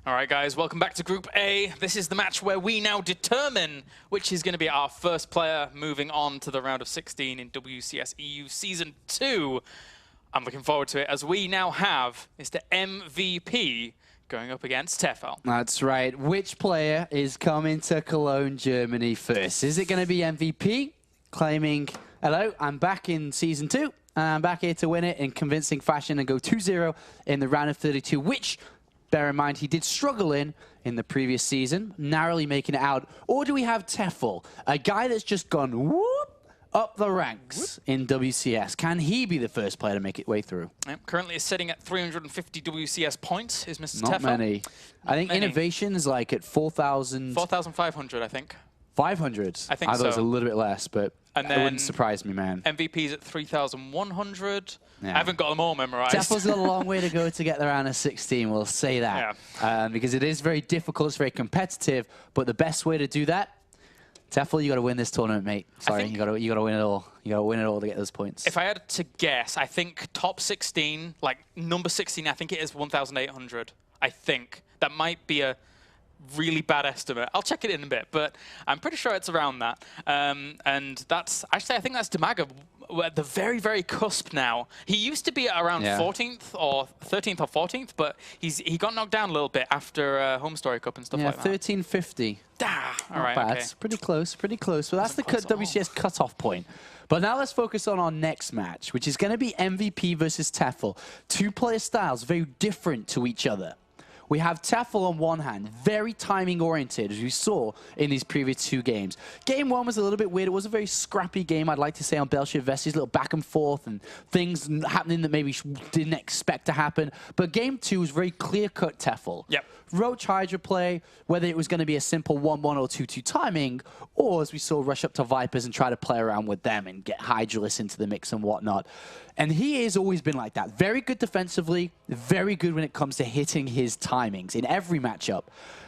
All right, guys, welcome back to Group A. This is the match where we now determine which is going to be our first player moving on to the round of 16 in WCS EU Season 2. I'm looking forward to it, as we now have Mr. MVP going up against Tefel. That's right. Which player is coming to Cologne, Germany first? Is it going to be MVP claiming, hello, I'm back in Season 2, and I'm back here to win it in convincing fashion and go 2-0 in the round of 32, which, bear in mind, he did struggle in the previous season, narrowly making it out? Or do we have Tefel, a guy that's just gone whoop up the ranks in WCS? Can he be the first player to make it way through? Yep, currently is sitting at 350 WCS points, is Mr. Tefel. Not many. I think many. Innovation is like at 4,000. 4,500, I think. 500? I think I thought so. it was a little bit less, but and it wouldn't surprise me, man. MVP's at 3,100. Yeah. I haven't got them all memorized. Tefel's got a long way to go to get the round of 16, we'll say that. Yeah. Because it is very difficult, it's very competitive, but the best way to do that, Tefel, you got to win this tournament, mate. Sorry, you got to win it all. You got to win it all to get those points. If I had to guess, I think top 16, like number 16, I think it is 1,800. I think that might be a really bad estimate. I'll check it in a bit, but I'm pretty sure it's around that. And that's actually, I think that's Demaga at the very, very cusp now. He used to be around 14th or 13th or 14th, but he got knocked down a little bit after Home Story Cup and stuff like that. 1350. All right, bad. okay. Pretty close, pretty close. But that's the WCS cutoff point. But now let's focus on our next match, which is going to be MVP versus Tefel. Two player styles, very different to each other. We have Tefel on one hand, very timing-oriented, as we saw in these previous two games. Game one was a little bit weird. It was a very scrappy game, I'd like to say, on Belshir Vesi's, a little back and forth and things happening that maybe didn't expect to happen. But game two was very clear-cut Tefel. Yep. Roach Hydra play, whether it was going to be a simple 1-1 or 2-2 timing, or as we saw, rush up to Vipers and try to play around with them and get Hydralis into the mix and whatnot. And he has always been like that. Very good defensively, very good when it comes to hitting his timings in every matchup.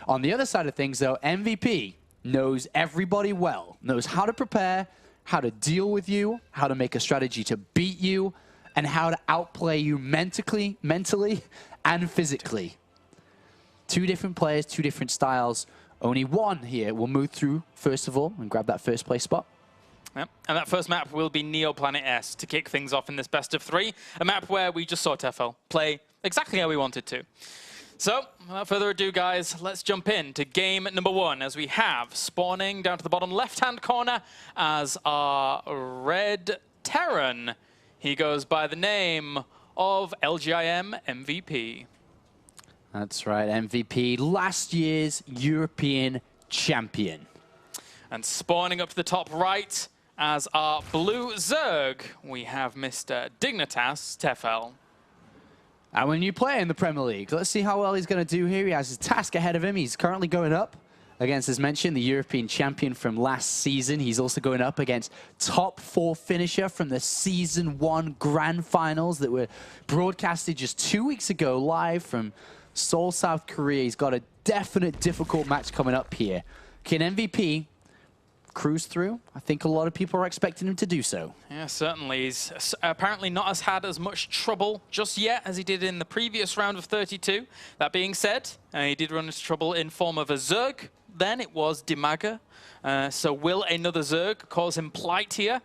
On the other side of things, though, MVP knows everybody well, knows how to prepare, how to deal with you, how to make a strategy to beat you, and how to outplay you mentally and physically. Two different players, two different styles. Only one here will move through, first of all, and grab that first place spot. Yep. And that first map will be Neoplanet S to kick things off in this best of three. A map where we just saw Tefel play exactly how we wanted to. So, without further ado, guys, let's jump in to game number one, as we have spawning down to the bottom left-hand corner as our Red Terran. He goes by the name of LGIM MVP. That's right, MVP, last year's European champion. And spawning up to the top right as our blue Zerg, we have Mr. Dignitas Tefel. And when you play in the Premier League, let's see how well he's going to do here. He has his task ahead of him. He's currently going up against, as mentioned, the European champion from last season. He's also going up against top 4 finisher from the Season 1 Grand Finals that were broadcasted just 2 weeks ago live from Seoul, South Korea. He's got a definite difficult match coming up here. Can MVP cruise through? I think a lot of people are expecting him to do so. Yeah, certainly. He's apparently not had as much trouble just yet as he did in the previous round of 32. That being said, he did run into trouble in form of a Zerg. Then it was Demaga. So will another Zerg cause him plight here?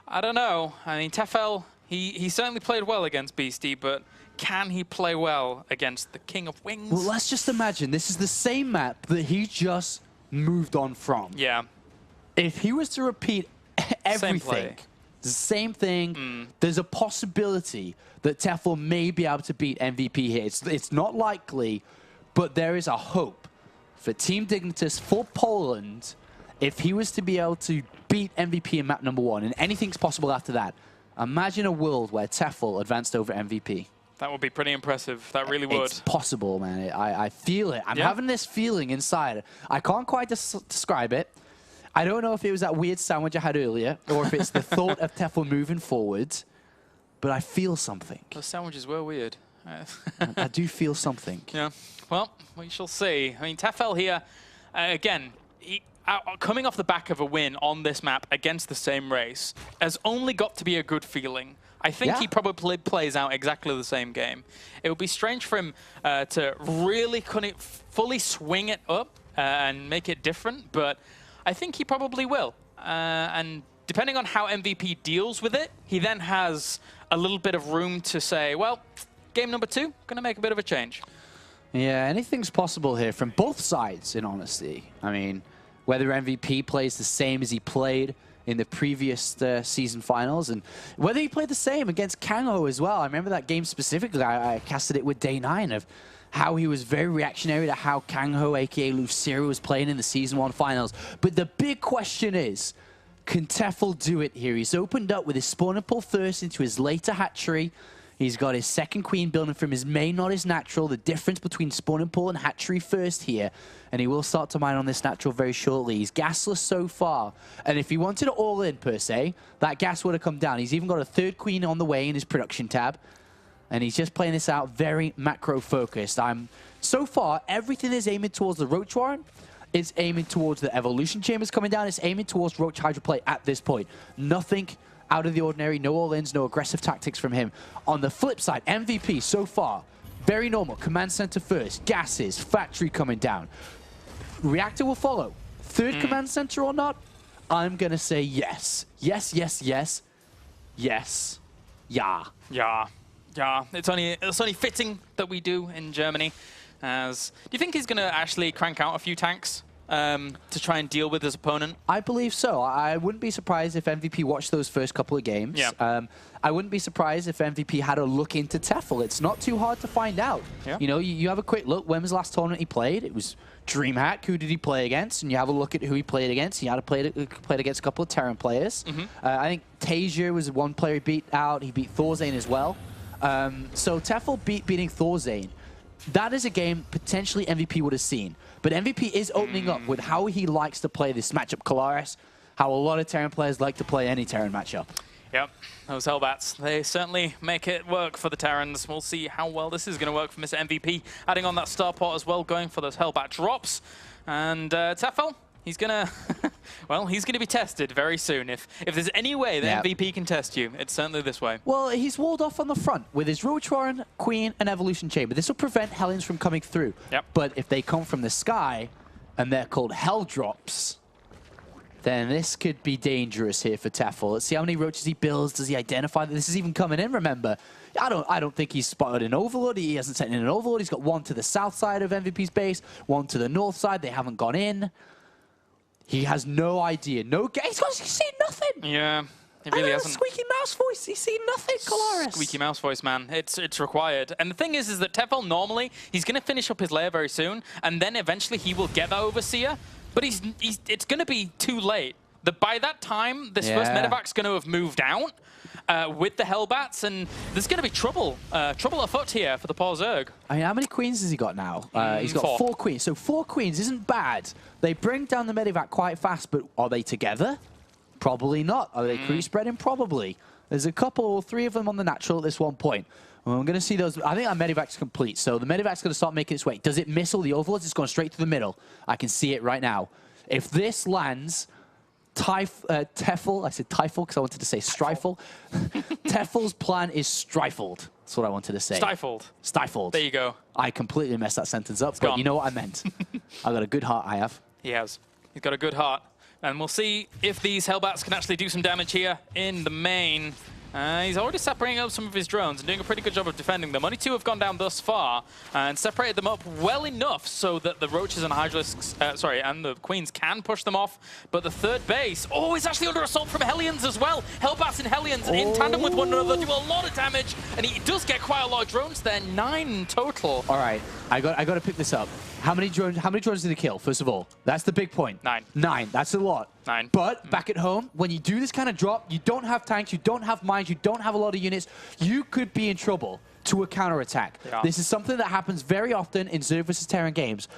I don't know. I mean, Tefel, he certainly played well against Beastie, but can he play well against the King of Wings? Well, let's just imagine this is the same map that he just moved on from. Yeah. If he was to repeat everything, the same thing, there's a possibility that Tefel may be able to beat MVP here. It's not likely, but there is a hope for Team Dignitas, for Poland, if he was to be able to beat MVP in map number 1, and anything's possible after that. Imagine a world where Tefel advanced over MVP. That would be pretty impressive. That really would. It's possible, man. I feel it. I'm having this feeling inside. I can't quite describe it. I don't know if it was that weird sandwich I had earlier, or if it's the thought of Tefel moving forward, but I feel something. Those sandwiches were weird. I do feel something. Yeah. Well, we shall see. I mean, Tefel here, again, coming off the back of a win on this map against the same race, has only got to be a good feeling. I think he probably plays out exactly the same game. It would be strange for him to really fully swing it up and make it different, but I think he probably will. And depending on how MVP deals with it, he then has a little bit of room to say, well, game number 2, going to make a bit of a change. Yeah, anything's possible here from both sides, in honesty. I mean, whether MVP plays the same as he played in the previous season finals, and whether he played the same against Kangho as well. I remember that game specifically. I casted it with Day 9 of how he was very reactionary to how Kangho, aka Lucero, was playing in the Season 1 finals. But the big question is, can Tefel do it here? He's opened up with his spawn and pull first into his later hatchery. He's got his second queen building from his main, not his natural. The difference between spawn and pull and hatchery first here. And he will start to mine on this natural very shortly. He's gasless so far. And if he wanted it all in, per se, that gas would have come down. He's even got a third queen on the way in his production tab. And he's just playing this out very macro-focused. So far, everything is aiming towards the Roach Warren. It's aiming towards the Evolution Chambers coming down. It's aiming towards Roach Hydroplay at this point. Nothing out of the ordinary, no all-ins, no aggressive tactics from him. On the flip side, MVP so far, very normal. Command center first, gases, factory coming down. Reactor will follow. Third command center or not? I'm going to say yes. Yes, yes, yes. Yes. Yeah. Yeah. Yeah. It's only fitting that we do in Germany. Do you think he's going to actually crank out a few tanks to try and deal with his opponent? I believe so. I wouldn't be surprised if MVP watched those first couple of games. Yeah. I wouldn't be surprised if MVP had a look into Tefel. It's not too hard to find out. Yeah. You know, you have a quick look. When was the last tournament he played? It was DreamHack. Who did he play against? And you have a look at who he played against. He had played against a couple of Terran players. I think Tasia was one player he beat out. He beat Thorzane as well. So Tefel beating Thorzane. That is a game potentially MVP would have seen. But MVP is opening up with how he likes to play this matchup. Kaelaris, how a lot of Terran players like to play any Terran matchup. Yep, those Hellbats, they certainly make it work for the Terrans. We'll see how well this is going to work for Mr. MVP. Adding on that Starport as well, going for those Hellbat drops. And Tefel, he's going to, well, he's going to be tested very soon. If there's any way that MVP can test you, it's certainly this way. Well, he's walled off on the front with his Roach Warren, Queen, and Evolution Chamber. This will prevent Hellions from coming through. Yep. But if they come from the sky, and they're called Hell Drops, then this could be dangerous here for Tefel. Let's see how many roaches he builds. Does he identify that this is even coming in? Remember, I don't think he's spotted an Overlord. He hasn't sent in an Overlord. He's got one to the south side of MVP's base, one to the north side. They haven't gone in. He has no idea. He's seen nothing. Yeah, he really hasn't. Squeaky mouse voice. He's seen nothing, Kaelaris. Squeaky mouse voice, man. It's required. And the thing is that Tefel normally, he's going to finish up his lair very soon, and then eventually he will get that Overseer. But it's going to be too late. By that time, this first medevac's going to have moved out with the Hellbats, and there's going to be trouble afoot here for the poor Zerg. I mean, how many queens has he got now? He's got 4 queens. So 4 queens isn't bad. They bring down the medevac quite fast, but are they together? Probably not. Are they creep spreading? Probably. There's a couple or 3 of them on the natural at this one point. Well, I'm going to see those. I think our medevac's complete, so the medevac's going to start making its way. Does it miss all the overlords? It's going straight to the middle. I can see it right now. If this lands, Tefel, I said Tefel because I wanted to say Strifle. Tefel's plan is strifled. That's what I wanted to say. Stifled. Stifled. There you go. I completely messed that sentence up, but you know what I meant. I got a good heart, I have. He has. He's got a good heart. And we'll see if these Hellbats can actually do some damage here in the main. He's already separating up some of his drones and doing a pretty good job of defending them. Only 2 have gone down thus far and separated them up well enough so that the Roaches and Hydralisks, and the Queens can push them off. But the third base, it's actually under assault from Hellions as well. Hellbats and Hellions in tandem with one another do a lot of damage, and he does get quite a lot of drones there, 9 total. All right, I got to pick this up. How many drones did he kill, first of all? That's the big point. 9. 9, that's a lot. 9. But back at home, when you do this kind of drop, you don't have tanks, you don't have mines, you don't have a lot of units, you could be in trouble to a counterattack. Yeah. This is something that happens very often in Zerg vs Terran games.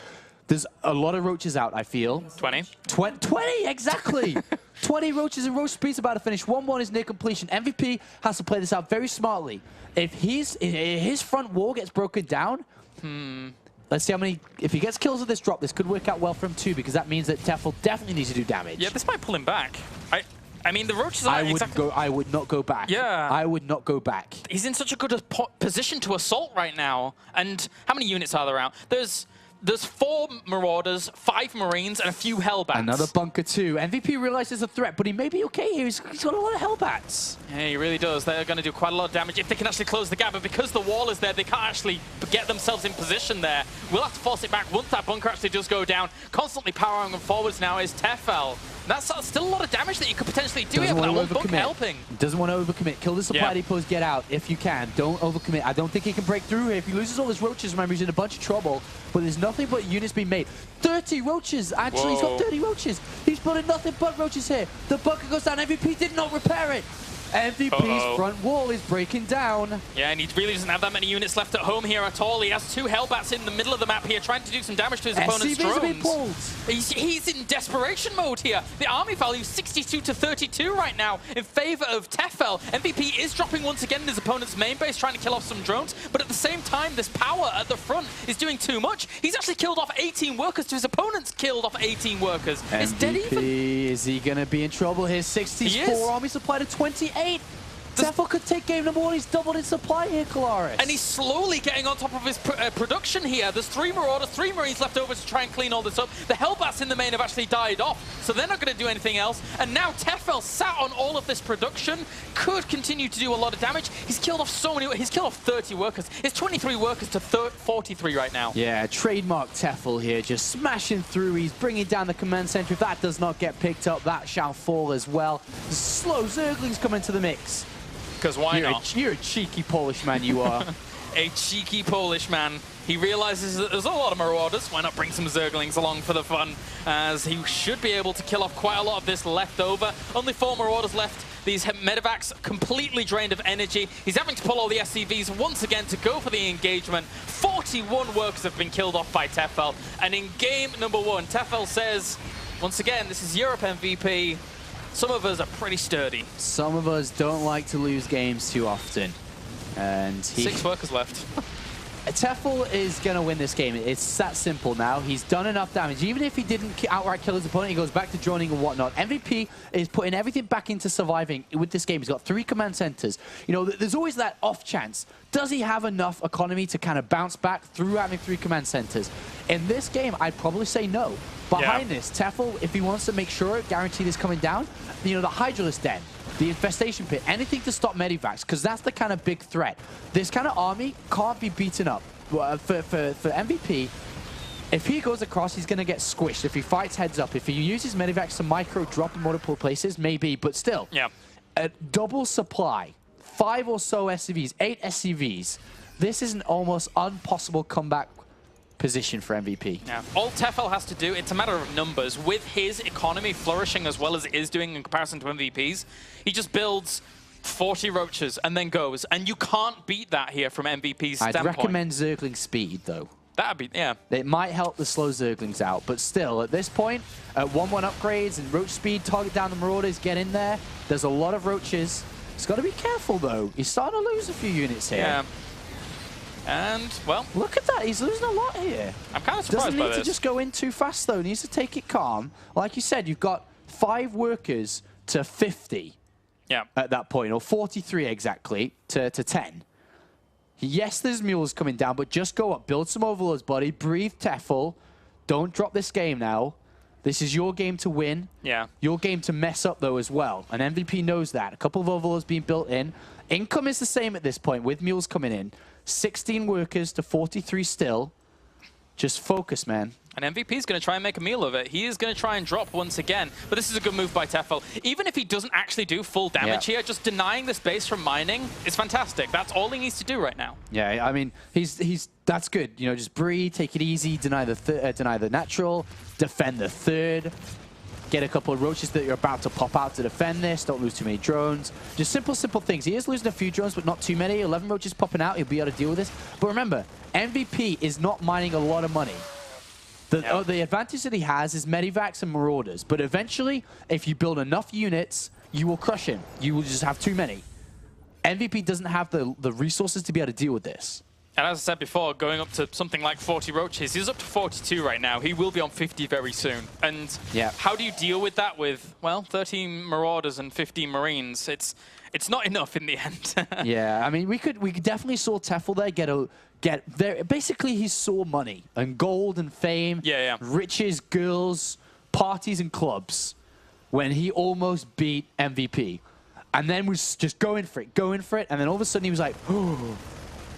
There's a lot of roaches out, I feel. 20. 20, exactly. 20 roaches and roach speed's about to finish. 1-1 is near completion. MVP has to play this out very smartly. If his front wall gets broken down, let's see how many. If he gets kills with this drop, this could work out well for him too, because that means that Tefel definitely needs to do damage. Yeah, this might pull him back. I mean, the roaches aren't exactly... I would not go back. Yeah. I would not go back. He's in such a good position to assault right now. And how many units are there out? There's 4 Marauders, 5 Marines, and a few Hellbats. Another bunker too. MVP realizes a threat, but he may be okay here. He's got a lot of Hellbats. Yeah, he really does. They're going to do quite a lot of damage if they can actually close the gap. But because the wall is there, they can't actually get themselves in position there. We'll have to force it back once that bunker actually does go down. Constantly powering them forwards now is Tefel. That's still a lot of damage that you could potentially do here, but that one bunker helping. Doesn't want to overcommit. Kill the supply depots, get out if you can. Don't overcommit. I don't think he can break through here. If he loses all his roaches, remember, he's in a bunch of trouble. But there's nothing but units being made. 30 roaches. Actually, he's got 30 roaches. He's putting nothing but roaches here. The bunker goes down. MVP did not repair it. MVP's front wall is breaking down. Yeah, and he really doesn't have that many units left at home here at all. He has 2 Hellbats in the middle of the map here, trying to do some damage to his opponent's drones. He's in desperation mode here. The army value is 62 to 32 right now in favor of Tefel. MVP is dropping once again in his opponent's main base, trying to kill off some drones, but at the same time, this power at the front is doing too much. He's actually killed off 18 workers to his opponent's killed off 18 workers. It's dead even. Is he going to be in trouble here? 64 army supply to 28. Tefel could take game number 1. He's doubled his supply here, Kaelaris. And he's slowly getting on top of his production here. There's 3 Marauders, 3 Marines left over to try and clean all this up. The Hellbats in the main have actually died off, so they're not going to do anything else. And now Tefel, sat on all of this production, could continue to do a lot of damage. He's killed off so many. He's killed off 30 workers. It's 23 workers to 43 right now. Yeah, trademark Tefel here, just smashing through. He's bringing down the command center. If that does not get picked up, that shall fall as well. The slow Zerglings come into the mix. Because why not? You're a cheeky Polish man, you are. A cheeky Polish man. He realizes that there's a lot of Marauders. Why not bring some Zerglings along for the fun? As he should be able to kill off quite a lot of this left over. Only 4 Marauders left. These medevacs completely drained of energy. He's having to pull all the SCVs once again to go for the engagement. 41 workers have been killed off by Tefel. And in game number 1, Tefel says, once again, this is Europe MVP. Some of us are pretty sturdy. Some of us don't like to lose games too often. And 6 workers left. Tefel is going to win this game. It's that simple now. He's done enough damage. Even if he didn't outright kill his opponent, he goes back to droning and whatnot. MVP is putting everything back into surviving with this game. He's got 3 command centers. You know, there's always that off chance. Does he have enough economy to kind of bounce back through having 3 command centers? In this game, I'd probably say no. Behind this, Tefel, if he wants to make sure, guarantee this coming down, you know, the Hydralisk Den, the Infestation Pit, anything to stop Medivacs, because that's the kind of big threat. This kind of army can't be beaten up. For MVP, if he goes across, he's going to get squished. If he fights heads up, if he uses Medivacs to micro drop in multiple places, maybe, but still. Yeah. A double supply, 5 or so SCVs, 8 SCVs. This is an almost impossible comeback position for MVP. Yeah. All Tefel has to do, it's a matter of numbers. With his economy flourishing as well as it is doing in comparison to MVP's, he just builds 40 roaches and then goes. And you can't beat that here from MVP's standpoint. I'd recommend Zergling speed, though. That'd be, yeah. It might help the slow Zerglings out, but still, at this point, 1-1 upgrades and roach speed, target down the Marauders, get in there. There's a lot of roaches. He's got to be careful, though. He's starting to lose a few units here. Yeah. And, well... Look at that. He's losing a lot here. I'm kind of surprised by this. Doesn't need to just go in too fast, though. Needs to take it calm. Like you said, you've got 5 workers to 50 at that point, or 43 exactly to 10. Yes, there's mules coming down, but just go up. Build some overlords, buddy. Breathe, Tefel. Don't drop this game now. This is your game to win. Yeah. Your game to mess up, though, as well. And MVP knows that. A couple of overlords being built in. Income is the same at this point, with mules coming in. 16 workers to 43 still. Just focus, man. And MVP is going to try and make a meal of it. He is going to try and drop once again. But this is a good move by Tefel. Even if he doesn't actually do full damage here, just denying this base from mining is fantastic. That's all he needs to do right now. Yeah, I mean, that's good. You know, just breathe, take it easy, deny the natural, defend the 3rd. Get a couple of roaches that you're about to pop out to defend this. Don't lose too many drones. Just simple things. He is losing a few drones, but not too many. 11 roaches popping out. He'll be able to deal with this. But remember, MVP is not mining a lot of money. The advantage that he has is Medivacs and Marauders. But eventually, if you build enough units, you will crush him. You will just have too many. MVP doesn't have the resources to be able to deal with this. And as I said before, going up to something like 40 roaches, he's up to 42 right now. He will be on 50 very soon. And how do you deal with that with, well, 13 Marauders and 15 Marines? It's not enough in the end. Yeah, I mean, we could definitely saw Tefel there get there. Basically, he saw money and gold and fame, riches, girls, parties and clubs when he almost beat MVP. And then was just going for it, and then all of a sudden he was like, oh.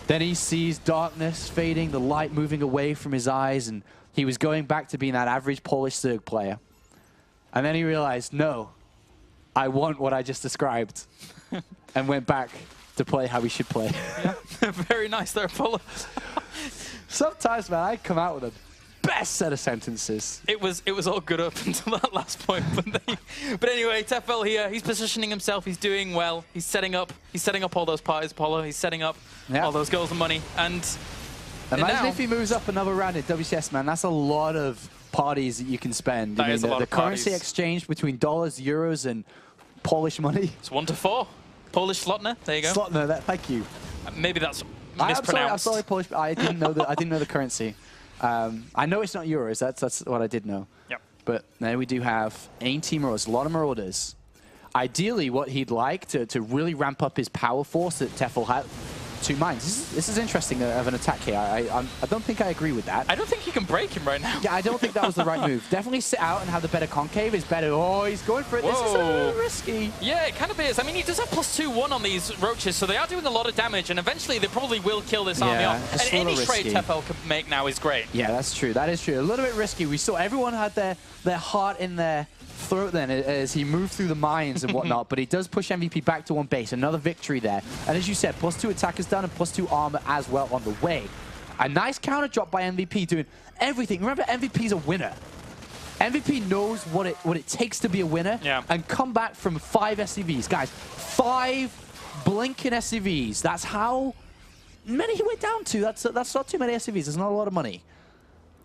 Then he sees darkness fading, the light moving away from his eyes, and he was going back to being that average Polish Zerg player. And then he realized, no, I want what I just described, and went back to play how he should play. Yeah. Very nice there, Apollo. Sometimes, man, I come out with the best set of sentences. It was all good up until that last point. But anyway, Tefel here, he's positioning himself, he's doing well, he's setting up all those parties, Apollo, he's setting up all those goals and money. And imagine if he moves up another round at WCS, man, that's a lot of parties that you can spend. That is a lot of currency exchange between dollars, euros, and Polish money. It's 1-4. Polish Slotner, there you go. Slotner, thank you. Maybe that's mispronounced. I'm sorry, Polish. I didn't know I didn't know the currency. I know it's not euros. That's what I did know. Yep. But there we do have 18 Marauders, a lot of Marauders. Ideally, what he'd like to really ramp up his power force that Tefel had. 2 mines. This is interesting of an attack here. I don't think I agree with that. I don't think you can break him right now. Yeah, I don't think that was the right move. Definitely sit out and have the better concave is better. Oh, he's going for it. Whoa. This is a little risky. Yeah, it kind of is. I mean, he does have +2/1 on these roaches, so they are doing a lot of damage, and eventually they probably will kill this army off. And any trade Tefel could make now is great. Yeah, that's true. That is true. A little bit risky. We saw everyone had their heart in their throat then as he moved through the mines and whatnot, but he does push MVP back to 1 base. Another victory there. And as you said, +2 attack is done and +2 armor as well on the way. A nice counter drop by MVP doing everything. Remember, MVP's a winner. MVP knows what it takes to be a winner and come back from 5 SCVs. Guys, 5 blinking SCVs. That's how many he went down to. That's not too many SCVs. There's not a lot of money.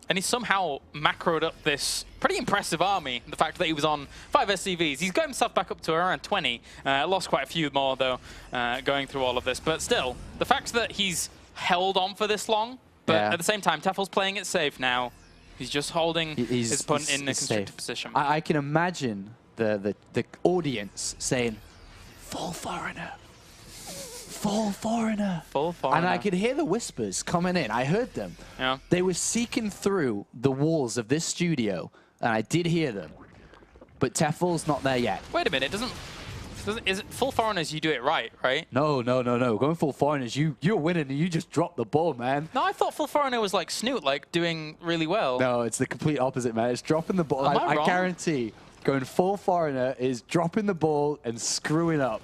And he somehow macroed up this pretty impressive army. The fact that he was on 5 SCVs. He's got himself back up to around 20. Lost quite a few more, though, going through all of this. But still, the fact that he's held on for this long, but at the same time, Tefel's playing it safe now. He's just holding his opponent in a constricted position. I can imagine the audience saying, "Full foreigner. Full foreigner." Full foreigner. And I could hear the whispers coming in. I heard them. Yeah. They were seeking through the walls of this studio, and I did hear them. But Tefel's not there yet. Wait a minute, is it full foreigners you do it right? No. Going full foreigners, you're winning and you just dropped the ball, man. No, I thought full foreigner was like Snoot, like doing really well. No, it's the complete opposite, man. It's dropping the ball. Am I wrong? I guarantee going full foreigner is dropping the ball and screwing up.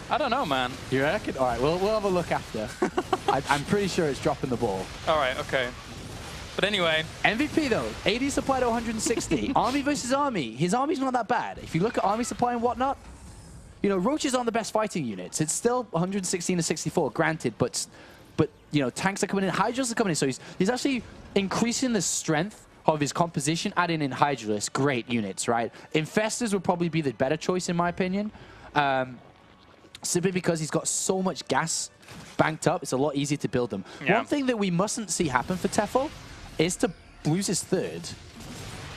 I don't know, man. You reckon? All right, we'll have a look after. I'm pretty sure it's dropping the ball. All right, okay. But anyway. MVP, though. 80 supply to 160. Army versus Army. His Army's not that bad. If you look at Army supply and whatnot, you know, roaches aren't the best fighting units. It's still 116 to 64, granted, but you know, tanks are coming in, Hydras are coming in, so he's actually increasing the strength of his composition, adding in Hydralis, great units, right? Infestors would probably be the better choice, in my opinion. Simply because he's got so much gas banked up, it's a lot easier to build them. Yeah. One thing that we mustn't see happen for Tefel is to lose his 3rd.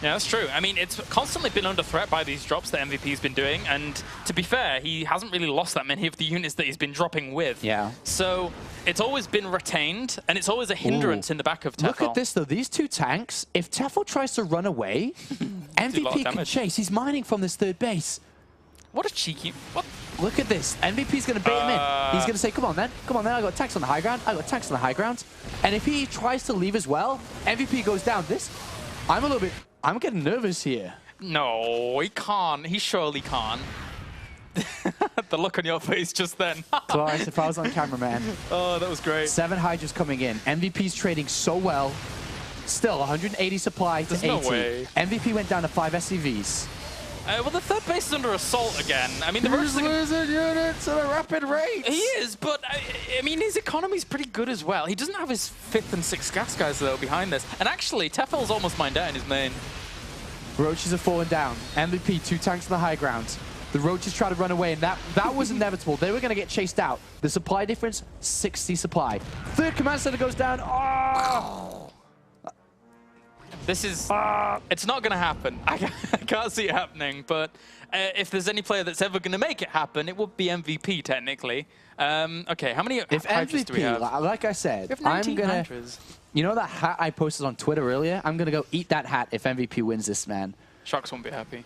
Yeah, that's true. I mean, it's constantly been under threat by these drops that MVP's been doing, and to be fair, he hasn't really lost that many of the units that he's been dropping with. Yeah. So it's always been retained, and it's always a hindrance in the back of Tefel. Look at this, though. These 2 tanks, if Tefel tries to run away, MVP can chase. He's mining from this 3rd base. What a cheeky... What? Look at this. MVP's going to bait him in. He's going to say, come on, then. Come on, then. I got tanks on the high ground. I got tanks on the high ground. And if he tries to leave as well, MVP goes down. I'm getting nervous here. No, he can't. He surely can't. The look on your face just then. Kaelaris, if I was on camera, man. Oh, that was great. 7 Hydras coming in. MVP's trading so well. Still, 180 supply to 80. No way. MVP went down to 5 SCVs. Well, the 3rd base is under assault again. I mean, the He's losing units at a rapid rate. He is, but I mean, his economy's pretty good as well. He doesn't have his 5th and 6th gas guys, though, behind this. And actually, Tefel's almost mined out in his main. Roaches are falling down. MVP, 2 tanks on the high ground. The roaches try to run away, and that was inevitable. They were going to get chased out. The supply difference, 60 supply. Third command center goes down. Oh! This is... it's not going to happen. I can't see it happening, but if there's any player that's ever going to make it happen, it would be MVP, technically. Okay, how many hydras do we have? Like I said, I'm going to... You know that hat I posted on Twitter earlier? I'm going to go eat that hat if MVP wins this, man. Sharks won't be happy.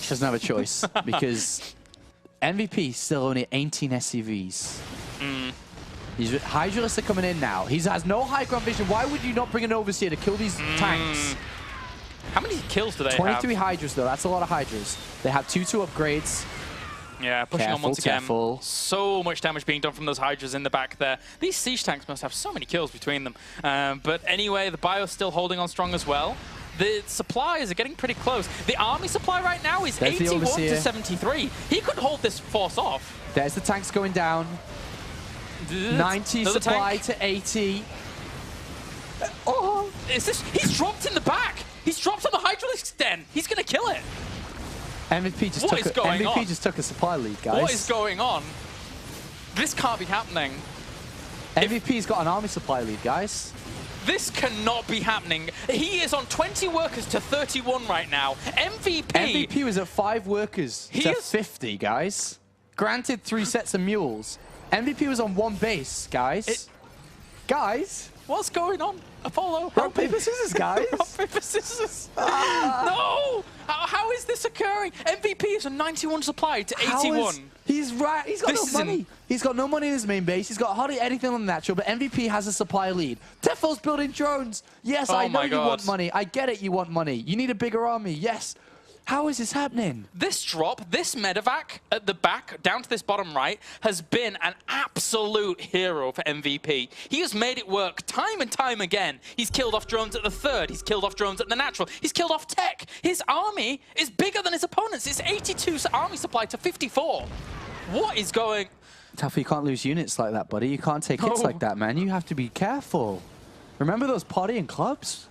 She doesn't have a choice because MVP still only 18 SCVs. Hydralists are coming in now. He has no high ground vision. Why would you not bring an Overseer to kill these tanks? How many kills do they have? 23 Hydras, though. That's a lot of Hydras. They have 2-2 upgrades. Yeah, pushing on once again. Tefel. So much damage being done from those Hydras in the back there. These siege tanks must have so many kills between them. But anyway, the Bio's still holding on strong as well. The supplies are getting pretty close. The army supply right now is 81 to 73. He could hold this force off. There's the tanks going down. 90 supply to 80. Oh! Is this? He's dropped in the back. He's dropped on the Hydralisk den. He's going to kill it. MVP just took a supply lead, guys. What is going on? This can't be happening. MVP's got an army supply lead, guys. This cannot be happening. He is on 20 workers to 31 right now. MVP was at 5 workers to 50, guys. Granted, 3 sets of mules. MVP was on 1 base, guys. Guys? What's going on? Apollo, rock, paper, scissors, guys. Rock, paper, scissors. No! How is this occurring? MVP is a 91 supply to 81. He's right. He's got no money. He's got no money in his main base. He's got hardly anything on the natural, but MVP has a supply lead. Tefel's building drones. Yes, I know you want money. I get it, you want money. You need a bigger army. Yes. How is this happening? This drop, this medevac at the back, down to this bottom right, has been an absolute hero for MVP. He has made it work time and time again. He's killed off drones at the third. He's killed off drones at the natural. He's killed off tech. His army is bigger than his opponents. It's 82 army supply to 54. What is going... Tefel, you can't lose units like that, buddy. You can't take hits like that, man. You have to be careful. Remember those potty and clubs?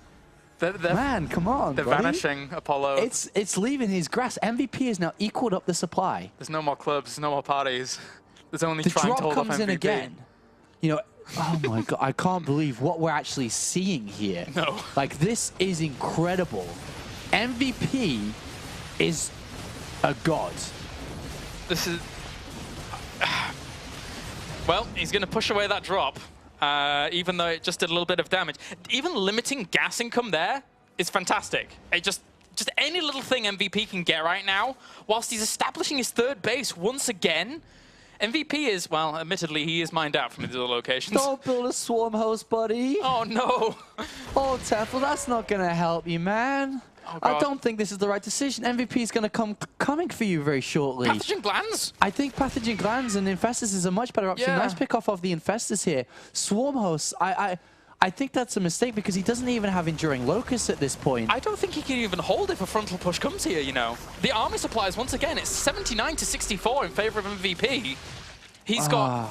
Man, come on, They're vanishing, Apollo. It's leaving his grasp. MVP has now equaled up the supply. There's no more clubs, no more parties. There's only trying to hold off MVP. The drop comes in again. You know, oh my God, I can't believe what we're actually seeing here. No. Like, this is incredible. MVP is a god. This is... Well, he's going to push away that drop. Even though it just did a little bit of damage. Even limiting gas income there is fantastic. It just any little thing MVP can get right now, whilst he's establishing his third base once again. MVP is, well, admittedly, he is mined out from his other locations. Don't build a swarm house, buddy. Oh, no. Oh, Tefel, that's not going to help you, man. Oh, I don't think this is the right decision. MVP is going to coming for you very shortly. Pathogen glands? I think pathogen glands and infestors is a much better option. Yeah. Nice pick off of the infestors here. Swarm hosts, I think that's a mistake because he doesn't even have enduring locusts at this point. I don't think he can even hold if a frontal push comes here, you know. The army supplies, once again, it's 79 to 64 in favor of MVP. He's got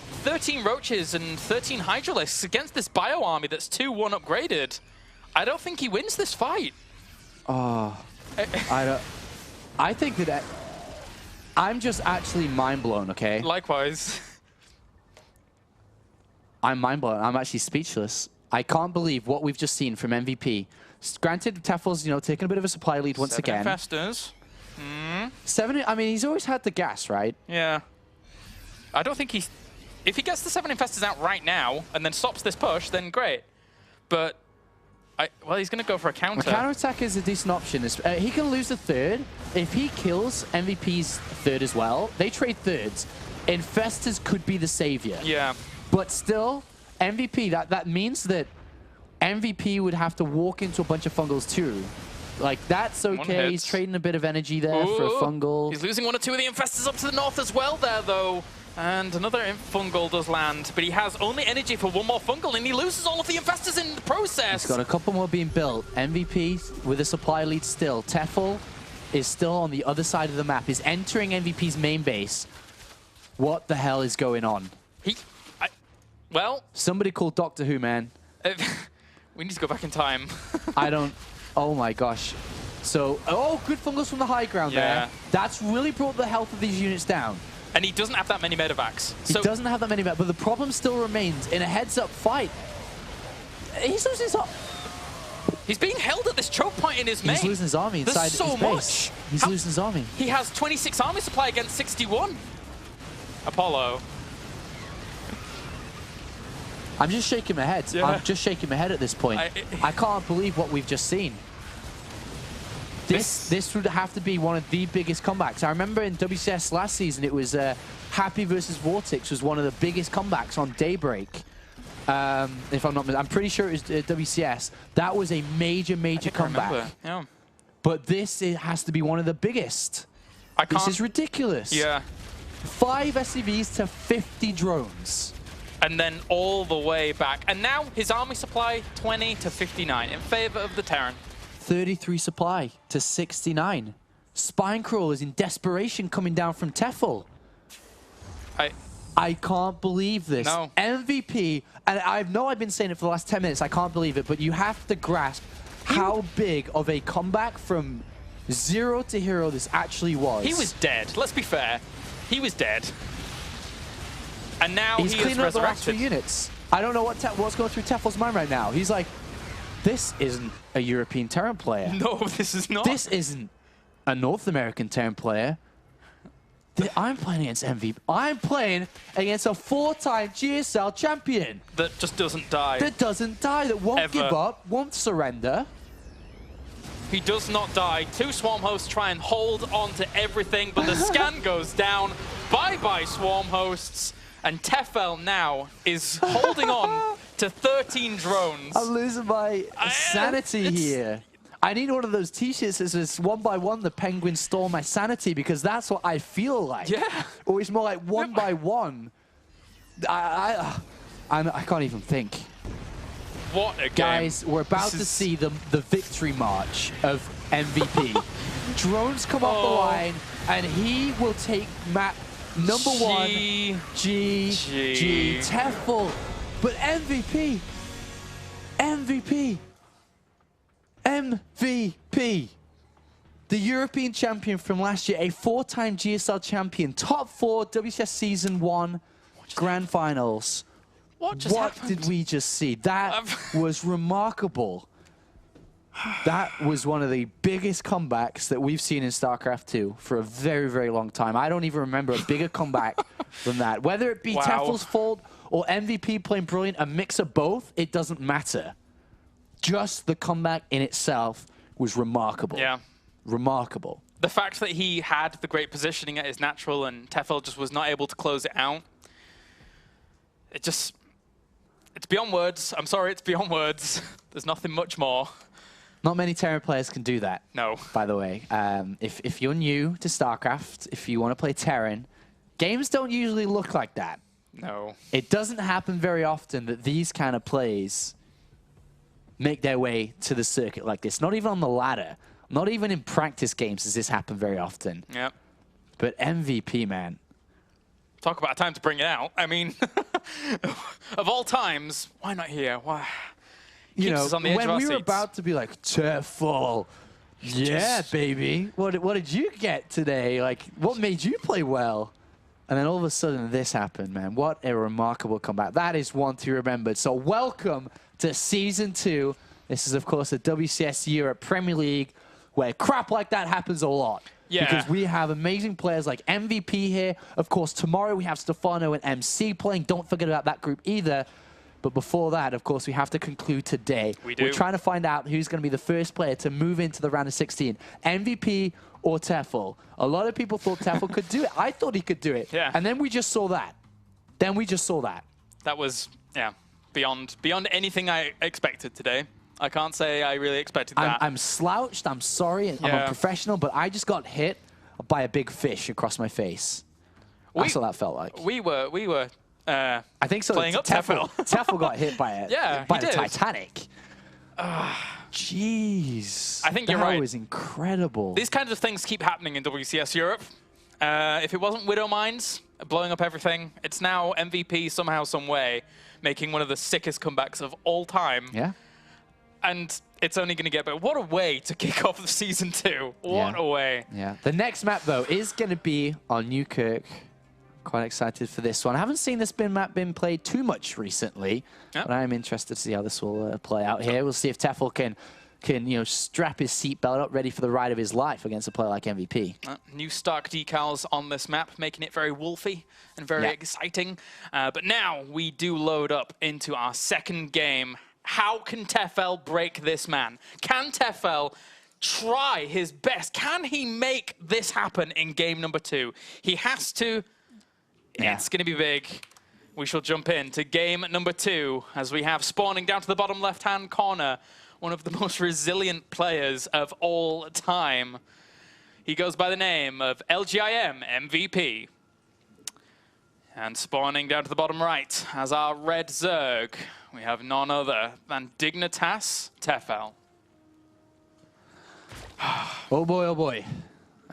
13 roaches and 13 hydralisks against this bio army that's 2-1 upgraded. I don't think he wins this fight. Oh, I think that I'm just actually mind blown, okay? Likewise. I'm mind blown. I'm actually speechless. I can't believe what we've just seen from MVP. Granted, Tefel's, you know, taking a bit of a supply lead once again. 7 infestors. 7, I mean, he's always had the gas, right? Yeah. I don't think he's... If he gets the 7 infestors out right now and then stops this push, then great. But... well, he's going to go for a counter. A counterattack is a decent option. He can lose the third. If he kills MVP's third as well, they trade thirds. Infestors could be the savior. Yeah. But still, MVP, that means that MVP would have to walk into a bunch of fungals too. Like, that's okay. He's trading a bit of energy there for a fungal. He's losing 1 or 2 of the infestors up to the north as well there, though. And another fungal does land, but he has only energy for 1 more fungal, and he loses all of the infestors in the process. He's got a couple more being built. MVP with a supply lead still. Tefel is still on the other side of the map. He's entering MVP's main base. What the hell is going on? Well... Somebody call Doctor Who, man. We need to go back in time. I don't... Oh my gosh. So, oh, good fungus from the high ground there. That's really brought the health of these units down. And he doesn't have that many medevacs. He doesn't have that many, but the problem still remains. In a heads-up fight, he's losing his... He's being held at this choke point in his main. He's losing his army inside There's so his base. much. He's losing his army. He has 26 army supply against 61. Apollo. I'm just shaking my head. Yeah. I'm just shaking my head at this point. I can't believe what we've just seen. This would have to be one of the biggest comebacks. I remember in WCS last season, it was Happy versus Vortex was one of the biggest comebacks on Daybreak. If I'm not, I'm pretty sure it was WCS. That was a major comeback. Yeah. But this has to be one of the biggest. This is ridiculous. Yeah. 5 SCVs to 50 drones. And then all the way back. And now his army supply 20 to 59 in favor of the Terran. 33 supply to 69. Spine Crawlers in desperation coming down from Tefel. I can't believe this. No. MVP, and I've been saying it for the last 10 minutes, I can't believe it, but you have to grasp how big of a comeback from 0 to hero this actually was. He was dead, let's be fair. He was dead. And now he's he is cleaning up the last 2 resurrected. units. I don't know what's going through Tefel's mind right now. He's like, this isn't a European Terran player. No, this is not. This isn't a North American Terran player. I'm playing against MVP. I'm playing against a 4-time GSL champion. That just doesn't die. That doesn't die, that won't give up, won't surrender. He does not die. 2 Swarm Hosts try and hold on to everything, but the scan goes down. Bye-bye, Swarm Hosts. And Tefel now is holding on to 13 drones. I'm losing my sanity here. I need one of those t-shirts that says 1 by 1 the penguins stole my sanity, because that's what I feel like. Yeah. Or it's more like 1 by 1. I can't even think. What a game. Guys, we're about to see the victory march of MVP. Drones come off the line, and he will take map number 1. G. Tefel. But MVP. The European champion from last year, a 4-time GSL champion, top 4 WCS Season 1 Grand Finals. What did we just see? That was remarkable. That was one of the biggest comebacks that we've seen in StarCraft 2 for a very, very long time. I don't even remember a bigger comeback than that. Whether it be Tefel's fault or MVP playing brilliant, a mix of both, it doesn't matter. Just the comeback in itself was remarkable. Yeah. Remarkable. The fact that he had the great positioning at his natural and Tefel just was not able to close it out. It's beyond words. I'm sorry, it's beyond words. There's nothing much more. Not many Terran players can do that. No. By the way, if you're new to StarCraft, if you want to play Terran, games don't usually look like that. No. It doesn't happen very often that these kind of plays make their way to the circuit like this. Not even on the ladder. Not even in practice games does this happen very often. Yep. But MVP, man. Talk about a time to bring it out. I mean, of all times, why not here? Why? You know, us on the edge when of our we were seats. about to be like, Tefel, yeah, baby. What did you get today? Like, what made you play well? And then all of a sudden, this happened, man. What a remarkable comeback. That is one to be remembered. So welcome to Season 2. This is, of course, the WCS Europe Premier League, where crap like that happens a lot. Yeah. Because we have amazing players like MVP here. Of course, tomorrow we have Stefano and MC playing. Don't forget about that group either. But before that, of course, we have to conclude today. We do. We're trying to find out who's going to be the first player to move into the round of 16. MVP or Tefel. A lot of people thought Tefel could do it. I thought he could do it. Yeah. And then we just saw that. That was, yeah, beyond anything I expected today. I can't say I really expected that. I'm slouched. I'm sorry. I'm a professional, but I just got hit by a big fish across my face. That's what that felt like. We were. I think so. Playing up Tefel. Tefel got hit by it. Yeah, by he the did. Titanic. Jeez. I think you're right. That was incredible. These kinds of things keep happening in WCS Europe. If it wasn't Widow Mines blowing up everything, it's now MVP somehow, some way, making one of the sickest comebacks of all time. Yeah. And it's only going to get better. What a way to kick off the Season 2. What a way. Yeah. The next map, though, is going to be on Newkirk. Quite excited for this one. I haven't seen this map been played too much recently, but I am interested to see how this will play out here. We'll see if Tefel can strap his seatbelt up, ready for the ride of his life against a player like MVP. New Stark decals on this map, making it very wolfy and very exciting. But now we do load up into our second game. How can Tefel break this man? Can Tefel try his best? Can he make this happen in game number 2? He has to. It's going to be big. We shall jump into game number 2 as we have spawning down to the bottom left-hand corner one of the most resilient players of all time. He goes by the name of LGIM MVP. And spawning down to the bottom right as our red Zerg, we have none other than Dignitas Tefel. Oh boy, oh boy.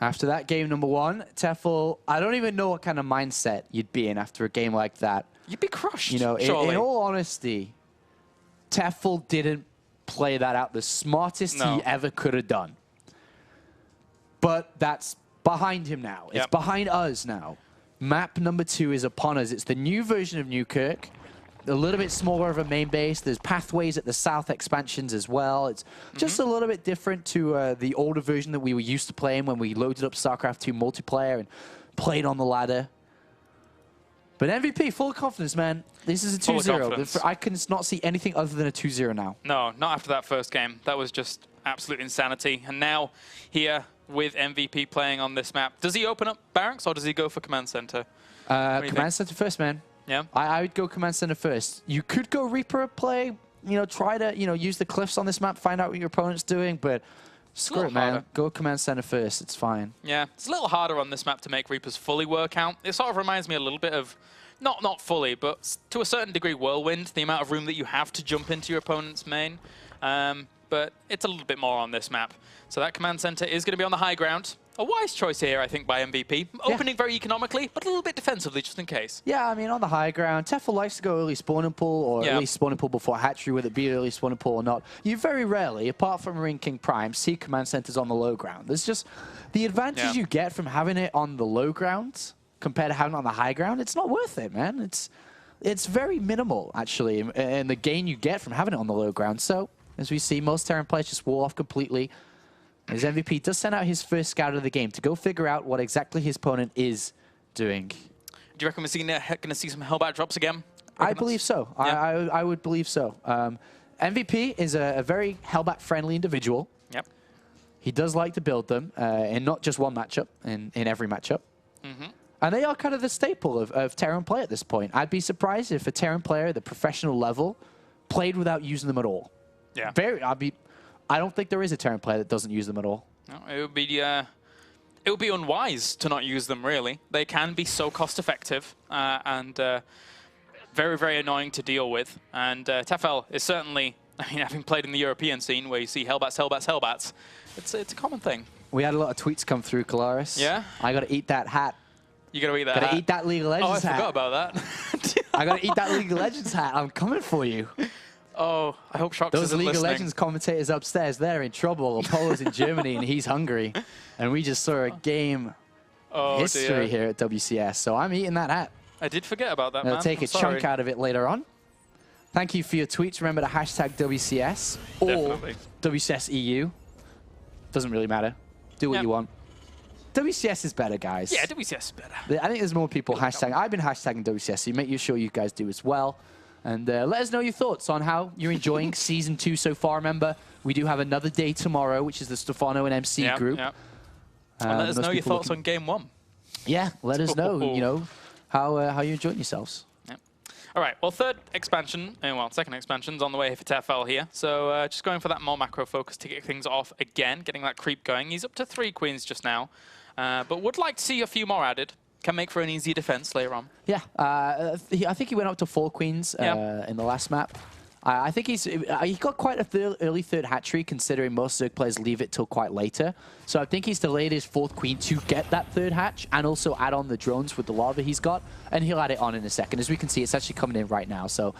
After that game number 1, Tefel, I don't even know what kind of mindset you'd be in after a game like that. You'd be crushed, You know, in all honesty, Tefel didn't play that out the smartest he ever could have done. But that's behind him now. It's behind us now. Map number 2 is upon us. It's the new version of Newkirk. A little bit smaller of a main base. There's pathways at the south expansions as well. It's just a little bit different to the older version that we were used to playing when we loaded up StarCraft 2 multiplayer and played on the ladder. But MVP, full of confidence, man. This is a 2-0. I can not see anything other than a 2-0 now. No, not after that first game. That was just absolute insanity. And now here with MVP playing on this map, does he open up barracks or does he go for command center? Command center first, man. Yeah, I would go command center first. You could go Reaper play, try to, use the cliffs on this map, find out what your opponent's doing, but screw it, man. Go command center first. It's fine. Yeah, it's a little harder on this map to make Reapers fully work out. It sort of reminds me a little bit of, not fully, but to a certain degree, Whirlwind, the amount of room that you have to jump into your opponent's main. But it's a little bit more on this map. So that command center is going to be on the high ground. A wise choice here, I think, by MVP. Opening very economically, but a little bit defensively, just in case. Yeah, I mean, on the high ground, Tefel likes to go early spawning pool, or at least spawning pool before hatchery, whether it be early spawning pool or not. You very rarely, apart from Marine King Prime, see command centers on the low ground. There's just the advantage you get from having it on the low ground compared to having it on the high ground. It's not worth it, man. It's very minimal, actually, and the gain you get from having it on the low ground. So, as we see, most Terran players just wall off completely. His MVP does send out his first scout of the game to go figure out what exactly his opponent is doing. Do you reckon we're going to see some Hellbat drops again? I believe so. Yeah. I would believe so. MVP is a very Hellbat-friendly individual. Yep. He does like to build them, in not just one matchup, in every matchup. And they are kind of the staple of Terran play at this point. I'd be surprised if a Terran player at the professional level played without using them at all. Yeah. I don't think there is a Terran player that doesn't use them at all. No, it would be unwise to not use them, really. They can be so cost-effective and very, very annoying to deal with. And Tefel is certainly, I mean, having played in the European scene where you see Hellbats, Hellbats, Hellbats, it's a common thing. We had a lot of tweets come through, Kaelaris. Yeah? I got to eat that hat. You got to eat that hat? Got to eat that League of Legends hat. Oh, I forgot about that. I got to eat that League of Legends hat. I'm coming for you. Oh, I hope Shox Those isn't League listening. of Legends commentators upstairs, they're in trouble. Apollo's in Germany and he's hungry. And we just saw a game history here at WCS. So I'm eating that hat. I did forget about that, man. I'll take a chunk out of it later on. Thank you for your tweets. Remember to hashtag WCS or WCS EU. Doesn't really matter. Do what you want. WCS is better, guys. Yeah, WCS is better. I think there's more people hashtagging. I've been hashtagging WCS, so make sure you guys do as well. And let us know your thoughts on how you're enjoying Season 2 so far. Remember, we do have another day tomorrow, which is the Stefano and MC group. Yeah. And let us know your thoughts on Game 1. Yeah, let us know, how you're enjoying yourselves. Yeah. All right, well, second expansion's on the way for Tefel here. So just going for that more macro focus to get things off again, getting that creep going. He's up to 3 queens just now, but would like to see a few more added. Can make for an easier defense later on. Yeah, I think he went up to 4 queens in the last map. I think he got quite a early third hatchery, considering most Zerg players leave it till quite later. So I think he's delayed his fourth queen to get that third hatch and also add on the drones with the lava he's got. And he'll add it on in a second. As we can see, it's actually coming in right now. So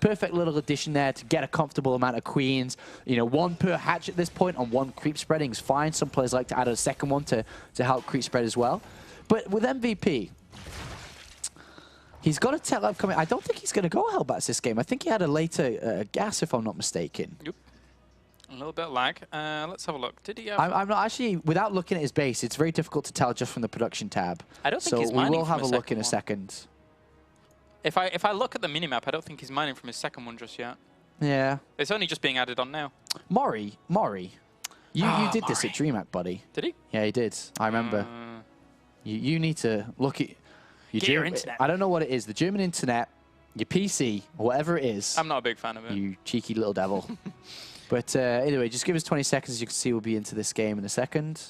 perfect little addition there to get a comfortable amount of queens. You know, 1 per hatch at this point on 1 creep spreading is fine. Some players like to add a second one to help creep spread as well. But with MVP, he's got a tech lab coming. I don't think he's going to go Hellbats this game. I think he had a later gas, if I'm not mistaken. Yep. A little bit of lag. Let's have a look. Did he have... I'm not actually, without looking at his base, it's very difficult to tell just from the production tab. I don't think he's So mining we will from have a look in a second. If I look at the minimap, I don't think he's mining from his second one just yet. Yeah. It's only just being added on now. Maury. You did this at DreamHack, buddy. Did he? Yeah, he did. I remember. You need to look at... Your internet. I don't know what it is. The German internet, your PC, whatever it is. I'm not a big fan of it. You cheeky little devil. But anyway, just give us 20 seconds. As you can see, we'll be into this game in a second.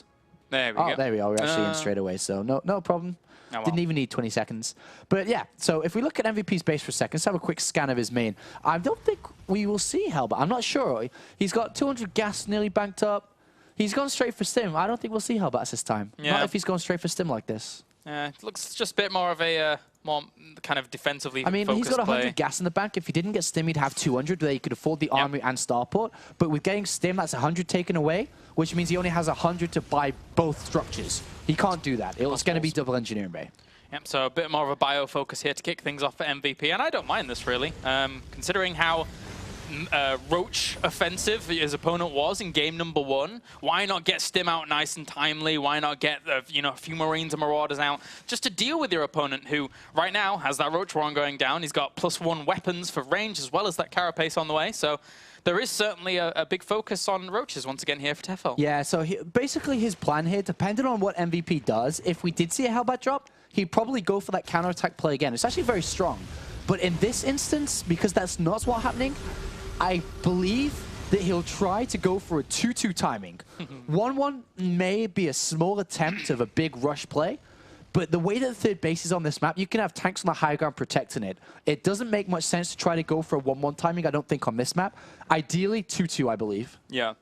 There we go. Oh, there we are. We're actually in straight away, so no problem. Oh, well. Didn't even need 20 seconds. But yeah, so if we look at MVP's base for a second, let's have a quick scan of his main. I don't think we will see Hellbat. I'm not sure. He's got 200 gas nearly banked up. He's gone straight for Stim. I don't think we'll see Hellbats this time. Yeah. Not if he's gone straight for Stim like this. It looks just a bit more of a more kind of defensively I mean, he's got 100 play. gas in the bank. If he didn't get Stim, he'd have 200, where he could afford the armory and starport. But with getting Stim, that's 100 taken away, which means he only has 100 to buy both structures. He can't do that. It's going to be double engineering bay. Yep, so a bit more of a bio focus here to kick things off for MVP, and I don't mind this really, considering how Roach offensive his opponent was in game number 1. Why not get Stim out nice and timely? Why not get a few Marines and Marauders out just to deal with your opponent, who right now has that Roach Warren going down. He's got +1 weapons for range as well as that Carapace on the way. So there is certainly a big focus on Roaches once again here for Tefel. Yeah, so basically his plan here, depending on what MVP does, if we did see a Hellbat drop, he'd probably go for that counterattack play again. It's actually very strong. But in this instance, because that's not what's happening, I believe that he'll try to go for a 2-2 timing. 1-1 may be a small attempt of a big rush play, but the way that the third base is on this map, you can have tanks on the high ground protecting it. It doesn't make much sense to try to go for a 1-1 timing, I don't think, on this map. Ideally, 2-2, I believe. Yeah.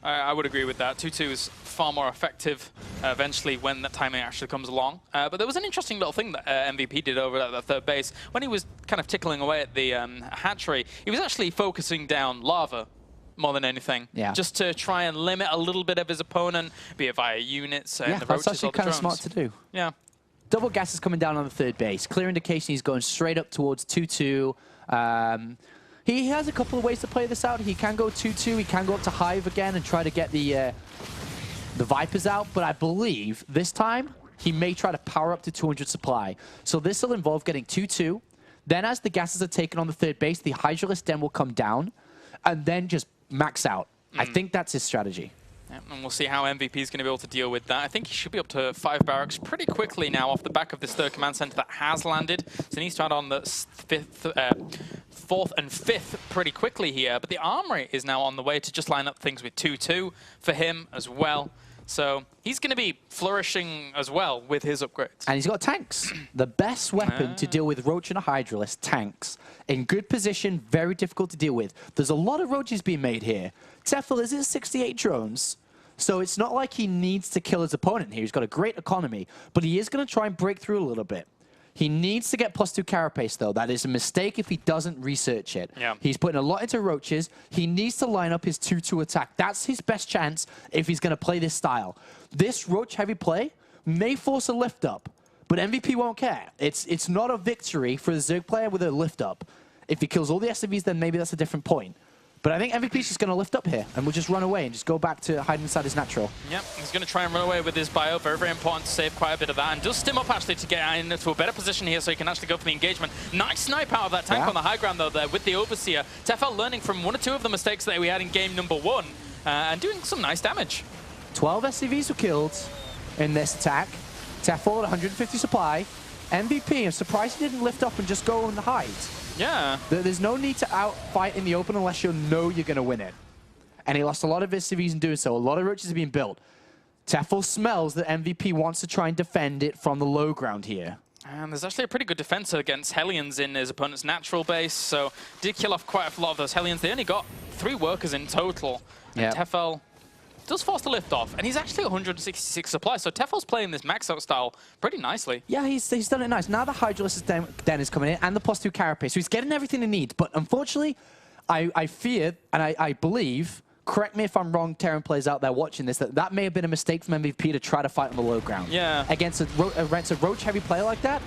I would agree with that. 2-2 is far more effective eventually when that timing actually comes along. But there was an interesting little thing that MVP did over at the third base. When he was kind of tickling away at the hatchery, he was actually focusing down lava more than anything. Yeah. Just to try and limit a little bit of his opponent, be it via units and Yeah, the that's Roaches actually or the kind of drones. smart to do. Yeah. Double gas is coming down on the third base. Clear indication he's going straight up towards 2-2. He has a couple of ways to play this out. He can go 2-2. He can go up to Hive again and try to get the Vipers out. But I believe this time he may try to power up to 200 supply. So this will involve getting 2-2. Then as the gases are taken on the third base, the Hydralisk Den will come down and then just max out. I think that's his strategy. Yeah, and we'll see how MVP is going to be able to deal with that. I think he should be up to 5 barracks pretty quickly now off the back of this third command center that has landed. So he needs to add on the 4th and 5th pretty quickly here. But the armory is now on the way to just line up things with 2-2 for him as well. So he's going to be flourishing as well with his upgrades. And he's got tanks. The best weapon to deal with Roach and a Hydralisk, tanks. In good position, very difficult to deal with. There's a lot of Roaches being made here. Tefel is at 68 drones, so it's not like he needs to kill his opponent here. He's got a great economy, but he is going to try and break through a little bit. He needs to get +2 Carapace, though. That is a mistake if he doesn't research it. Yeah. He's putting a lot into Roaches. He needs to line up his 2-2 attack. That's his best chance if he's going to play this style. This Roach-heavy play may force a lift-up, but MVP won't care. It's not a victory for the Zerg player with a lift-up. If he kills all the SCVs, then maybe that's a different point. But I think MVP's just going to lift up here, and we'll just run away and just go back to hiding inside his natural. Yep, he's going to try and run away with his bio. Very, very important to save quite a bit of that. And does Stim up, actually, to get into a better position here so he can actually go for the engagement. Nice snipe out of that tank on the high ground, though, there with the Overseer. Tefel learning from 1 or 2 of the mistakes that we had in game number 1 and doing some nice damage. 12 SCVs were killed in this attack. Tefel at 150 supply. MVP, I'm surprised he didn't lift up and just go and hide. Yeah. There's no need to outfight in the open unless you know you're going to win it. And he lost a lot of his SCVs in doing so. A lot of Roaches are being built. Tefel smells that MVP wants to try and defend it from the low ground here. And there's actually a pretty good defense against Hellions in his opponent's natural base, so did kill off quite a lot of those Hellions. They only got 3 workers in total. And Tefel does force the lift off, and he's actually 166 supply, so Tefel's playing this max-out style pretty nicely. Yeah, he's done it nice. Now the Hydralisk Den is coming in, and the +2 Carapace, so he's getting everything he needs. But unfortunately, I fear, and I believe, correct me if I'm wrong, Terran players out there watching this, that may have been a mistake from MVP to try to fight on the low ground. Yeah. Against a Roach-heavy player like that,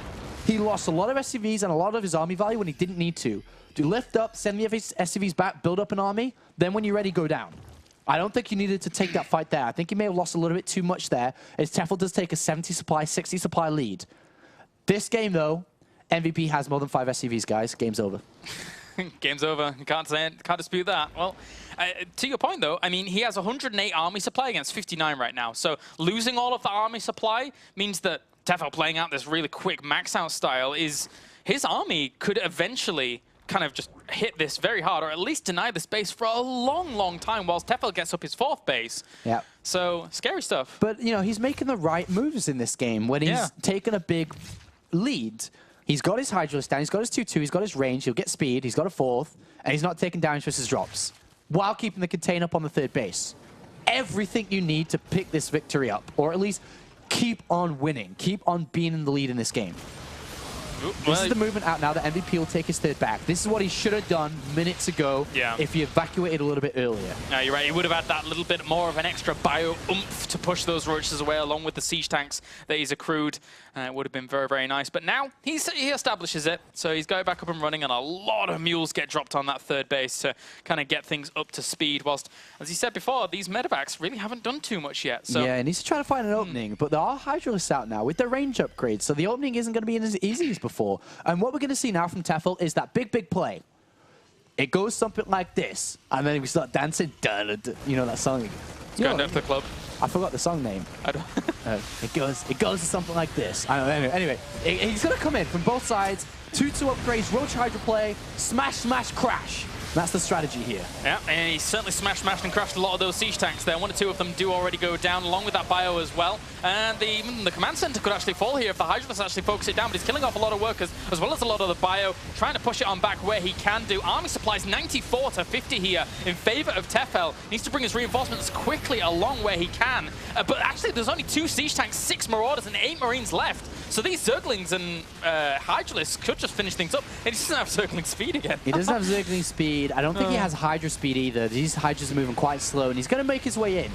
he lost a lot of SCVs and a lot of his army value when he didn't need to. Do lift up, send the SCVs back, build up an army, then when you're ready, go down. I don't think you needed to take that fight there. I think he may have lost a little bit too much there, as Tefel does take a 70 supply, 60 supply lead. This game, though, MVP has more than 5 SCVs, guys. Game's over. Game's over. You can't say it. Can't dispute that. Well, to your point, though, I mean, he has 108 army supply against 59 right now. So losing all of the army supply means that Tefel playing out this really quick max-out style is his army could eventually kind of just hit this very hard, or at least deny this base for a long, long time whilst Tefel gets up his 4th base. Yeah. So, scary stuff. But, you know, he's making the right moves in this game. When he's taken a big lead, he's got his Hydralisk down, he's got his 2-2, he's got his range, he'll get speed, he's got a 4th, and he's not taking damage with his drops, while keeping the contain up on the 3rd base. Everything you need to pick this victory up, or at least keep on winning, keep on being in the lead in this game. This is the movement out now that MVP will take his 3rd back. This is what he should have done minutes ago if he evacuated a little bit earlier. No, you're right. He would have had that little bit more of an extra bio oomph to push those roaches away, along with the siege tanks that he's accrued. It would have been very, very nice. But now he establishes it, so he's going back up and running, and a lot of mules get dropped on that 3rd base to kind of get things up to speed. Whilst, as he said before, these medevacs really haven't done too much yet. So yeah, and he's trying to find an opening, but there are Hydralisks out now with their range upgrades, so the opening isn't going to be as easy as before. And what we're going to see now from Tefel is that big play. It goes something like this, and then we start dancing. You know that song? It's going down to the club. I forgot the song name. I don't. It goes to something like this. I don't know. Anyway, he's going to come in from both sides. 2-2 upgrades, Roach Hydra play, smash, smash, crash. That's the strategy here. Yeah, and he certainly smashed and crashed a lot of those siege tanks there. 1 or 2 of them do already go down, along with that bio as well. And even the command center could actually fall here if the Hydralisk actually focus it down, but he's killing off a lot of workers, as well as a lot of the bio, trying to push it on back where he can do. Army supplies 94 to 50 here in favor of Tefel. Needs to bring his reinforcements quickly along where he can. But actually, there's only 2 siege tanks, 6 marauders, and 8 marines left. So these Zerglings and Hydralisks could just finish things up. And he doesn't have Zergling speed again. He doesn't have Zergling speed. I don't think he has Hydra speed either. These Hydras are moving quite slow, and he's going to make his way in.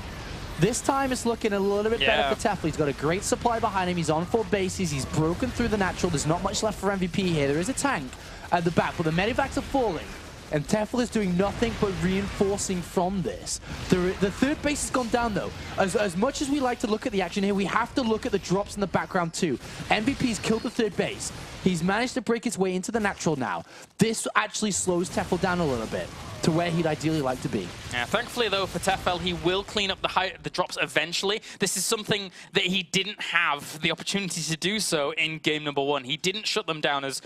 This time it's looking a little bit better for Tefel. He's got a great supply behind him. He's on 4 bases. He's broken through the natural. There's not much left for MVP here. There is a tank at the back, but the medivacs are falling. And Tefel is doing nothing but reinforcing from this. The 3rd base has gone down, though. As much as we like to look at the action here, we have to look at the drops in the background, too. MVP's killed the 3rd base. He's managed to break his way into the natural now. This actually slows Tefel down a little bit to where he'd ideally like to be. Yeah, thankfully, though, for Tefel, he will clean up the drops eventually. This is something that he didn't have the opportunity to do so in game number 1. He didn't shut them down as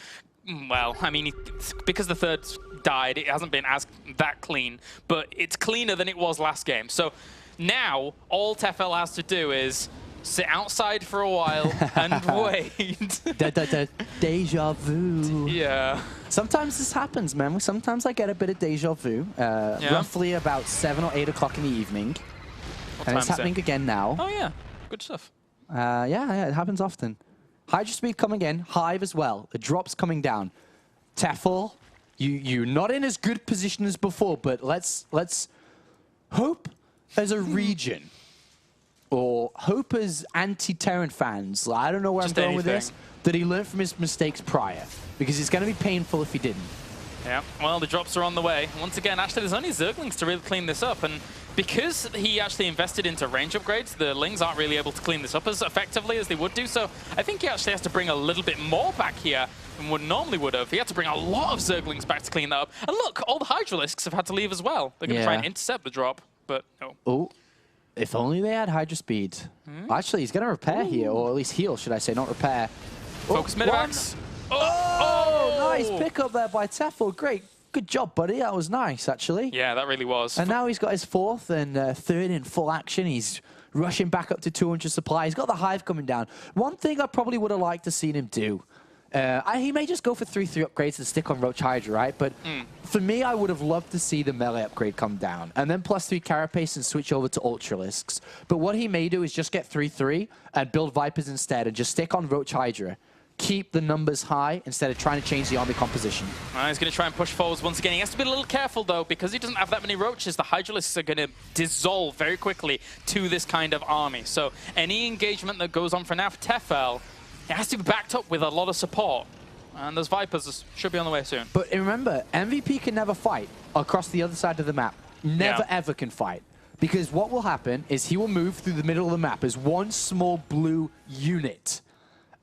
well. I mean, because the 3rd died, it hasn't been that clean, but it's cleaner than it was last game. So now all Tefel has to do is sit outside for a while and wait. Deja vu. Yeah. Sometimes this happens, man. Sometimes I get a bit of deja vu. Roughly about 7 or 8 o'clock in the evening. And it's happening again now. Oh, yeah. Good stuff. Yeah, it happens often. Hydra speed coming in. Hive as well. The drops coming down. Tefel, you're not in as good position as before, but let's hope as a region, or hope as anti-Terran fans, I don't know where I'm going with this, that he learned from his mistakes prior, because it's going to be painful if he didn't. Yeah, well, the drops are on the way. Once again, actually, there's only Zerglings to really clean this up, and because he actually invested into range upgrades, the Lings aren't really able to clean this up as effectively as they would do, so I think he actually has to bring a little bit more back here than what normally would have. He had to bring a lot of Zerglings back to clean that up. And look, all the Hydralisks have had to leave as well. They're going to try and intercept the drop, but no. Oh, if only they had Hydra speed. Actually, he's going to repair here, or at least heal, should I say, not repair. Focus medivacs. Nice pickup there by Tefel. Great. Good job, buddy. That was nice, actually. Yeah, that really was. And now he's got his 4th and 3rd in full action. He's rushing back up to 200 supply. He's got the Hive coming down. One thing I probably would have liked to seen him do, he may just go for 3-3 upgrades and stick on Roach Hydra, right? But for me, I would have loved to see the melee upgrade come down and then +3 Carapace and switch over to Ultralisks. But what he may do is just get 3-3 and build Vipers instead and just stick on Roach Hydra. Keep the numbers high instead of trying to change the army composition. He's going to try and push forwards once again. He has to be a little careful, though, because he doesn't have that many roaches. The Hydralisks are going to dissolve very quickly to this kind of army. So any engagement that goes on for now for Tefel, it has to be backed up with a lot of support. And those Vipers should be on the way soon. But remember, MVP can never fight across the other side of the map. Never, ever can fight. Because what will happen is he will move through the middle of the map as one small blue unit.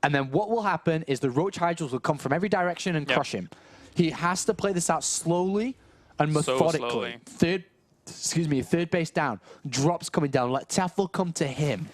And then what will happen is the Roach Hydras will come from every direction and crush him. He has to play this out slowly and methodically. So slowly. Third base down. Drops coming down. Let Tefel come to him.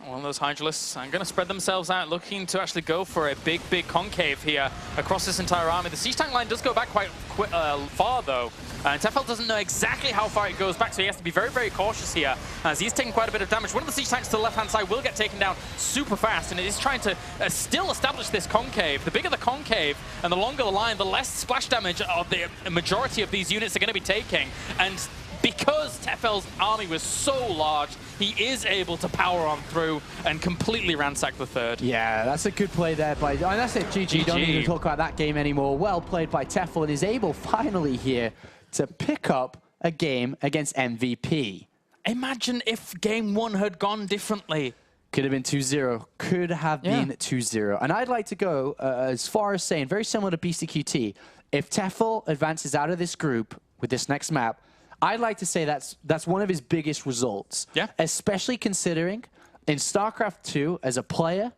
One of those Hydralisks are going to spread themselves out, looking to actually go for a big, big concave here across this entire army. The siege tank line does go back quite far, though. Tefel doesn't know exactly how far it goes back, so he has to be very, very cautious here, as he's taking quite a bit of damage. One of the siege tanks to the left-hand side will get taken down super fast, and it is trying to still establish this concave. The bigger the concave and the longer the line, the less splash damage of the majority of these units are going to be taking. And because Tefel's army was so large, he is able to power on through and completely ransack the third. Yeah, that's a good play there by... And that's it, GG. Don't need to talk about that game anymore. Well played by Tefel, and is able finally here to pick up a game against MVP. Imagine if game one had gone differently. Could have been 2-0. Could have been 2-0. And I'd like to go as far as saying, very similar to BCQT, if Tefel advances out of this group with this next map, I'd like to say that's one of his biggest results. Yeah. Especially considering in StarCraft 2, as a player,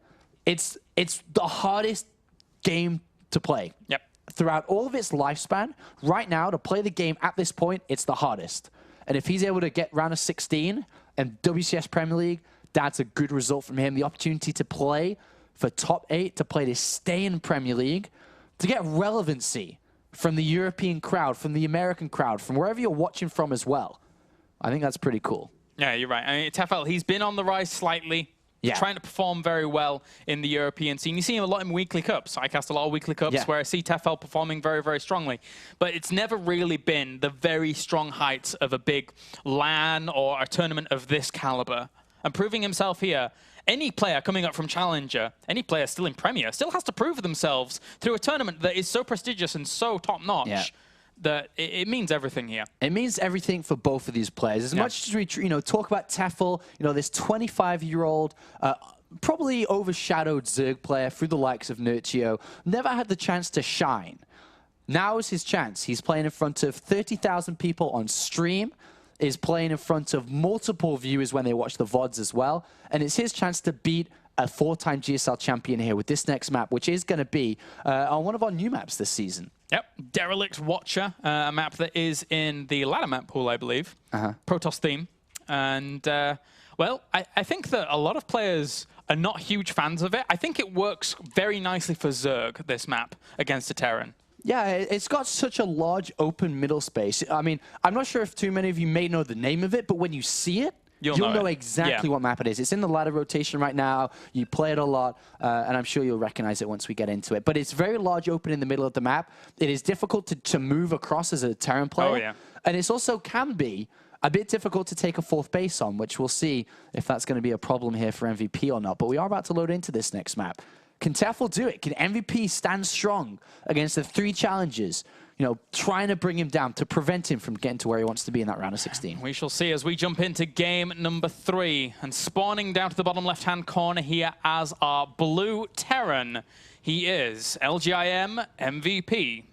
it's the hardest game to play. Yep. Throughout all of its lifespan, right now, to play the game at this point, it's the hardest. And if he's able to get round of 16 and WCS Premier League, that's a good result from him. The opportunity to play for top 8, to play to stay in Premier League, to get relevancy from the European crowd, from the American crowd, from wherever you're watching from as well. I think that's pretty cool. Yeah, you're right. I mean, Tefel, he's been on the rise slightly. He's trying to perform very well in the European scene. You see him a lot in weekly cups. I cast a lot of weekly cups where I see Tefel performing very, very strongly. But it's never really been the very strong heights of a big LAN or a tournament of this caliber. And proving himself here, any player coming up from Challenger, any player still in Premier, still has to prove themselves through a tournament that is so prestigious and so top-notch that it means everything here. It means everything for both of these players. As much as we talk about Tefel, this 25-year-old, probably overshadowed Zerg player through the likes of Nurtio, never had the chance to shine. Now is his chance. He's playing in front of 30,000 people on stream, is playing in front of multiple viewers when they watch the VODs as well. And it's his chance to beat a 4-time GSL champion here with this next map, which is going to be on one of our new maps this season. Yep, Derelict Watcher, a map that is in the ladder map pool, I believe. Protoss theme. And, well, I think that a lot of players are not huge fans of it. I think it works very nicely for Zerg, this map, against a Terran. Yeah, it's got such a large open middle space. I mean, I'm not sure if too many of you may know the name of it, but when you see it, you'll know exactly what map it is. It's in the ladder rotation right now. You play it a lot, and I'm sure you'll recognize it once we get into it. But it's very large open in the middle of the map. It is difficult to move across as a Terran player. Oh, yeah. And it's also can be a bit difficult to take a 4th base on, which we'll see if that's going to be a problem here for MVP or not. But we are about to load into this next map. Can Tefel do it? Can MVP stand strong against the 3 challenges? Trying to bring him down to prevent him from getting to where he wants to be in that round of 16. We shall see as we jump into game number 3. And spawning down to the bottom left-hand corner here as our blue Terran, he is LGIM MVP.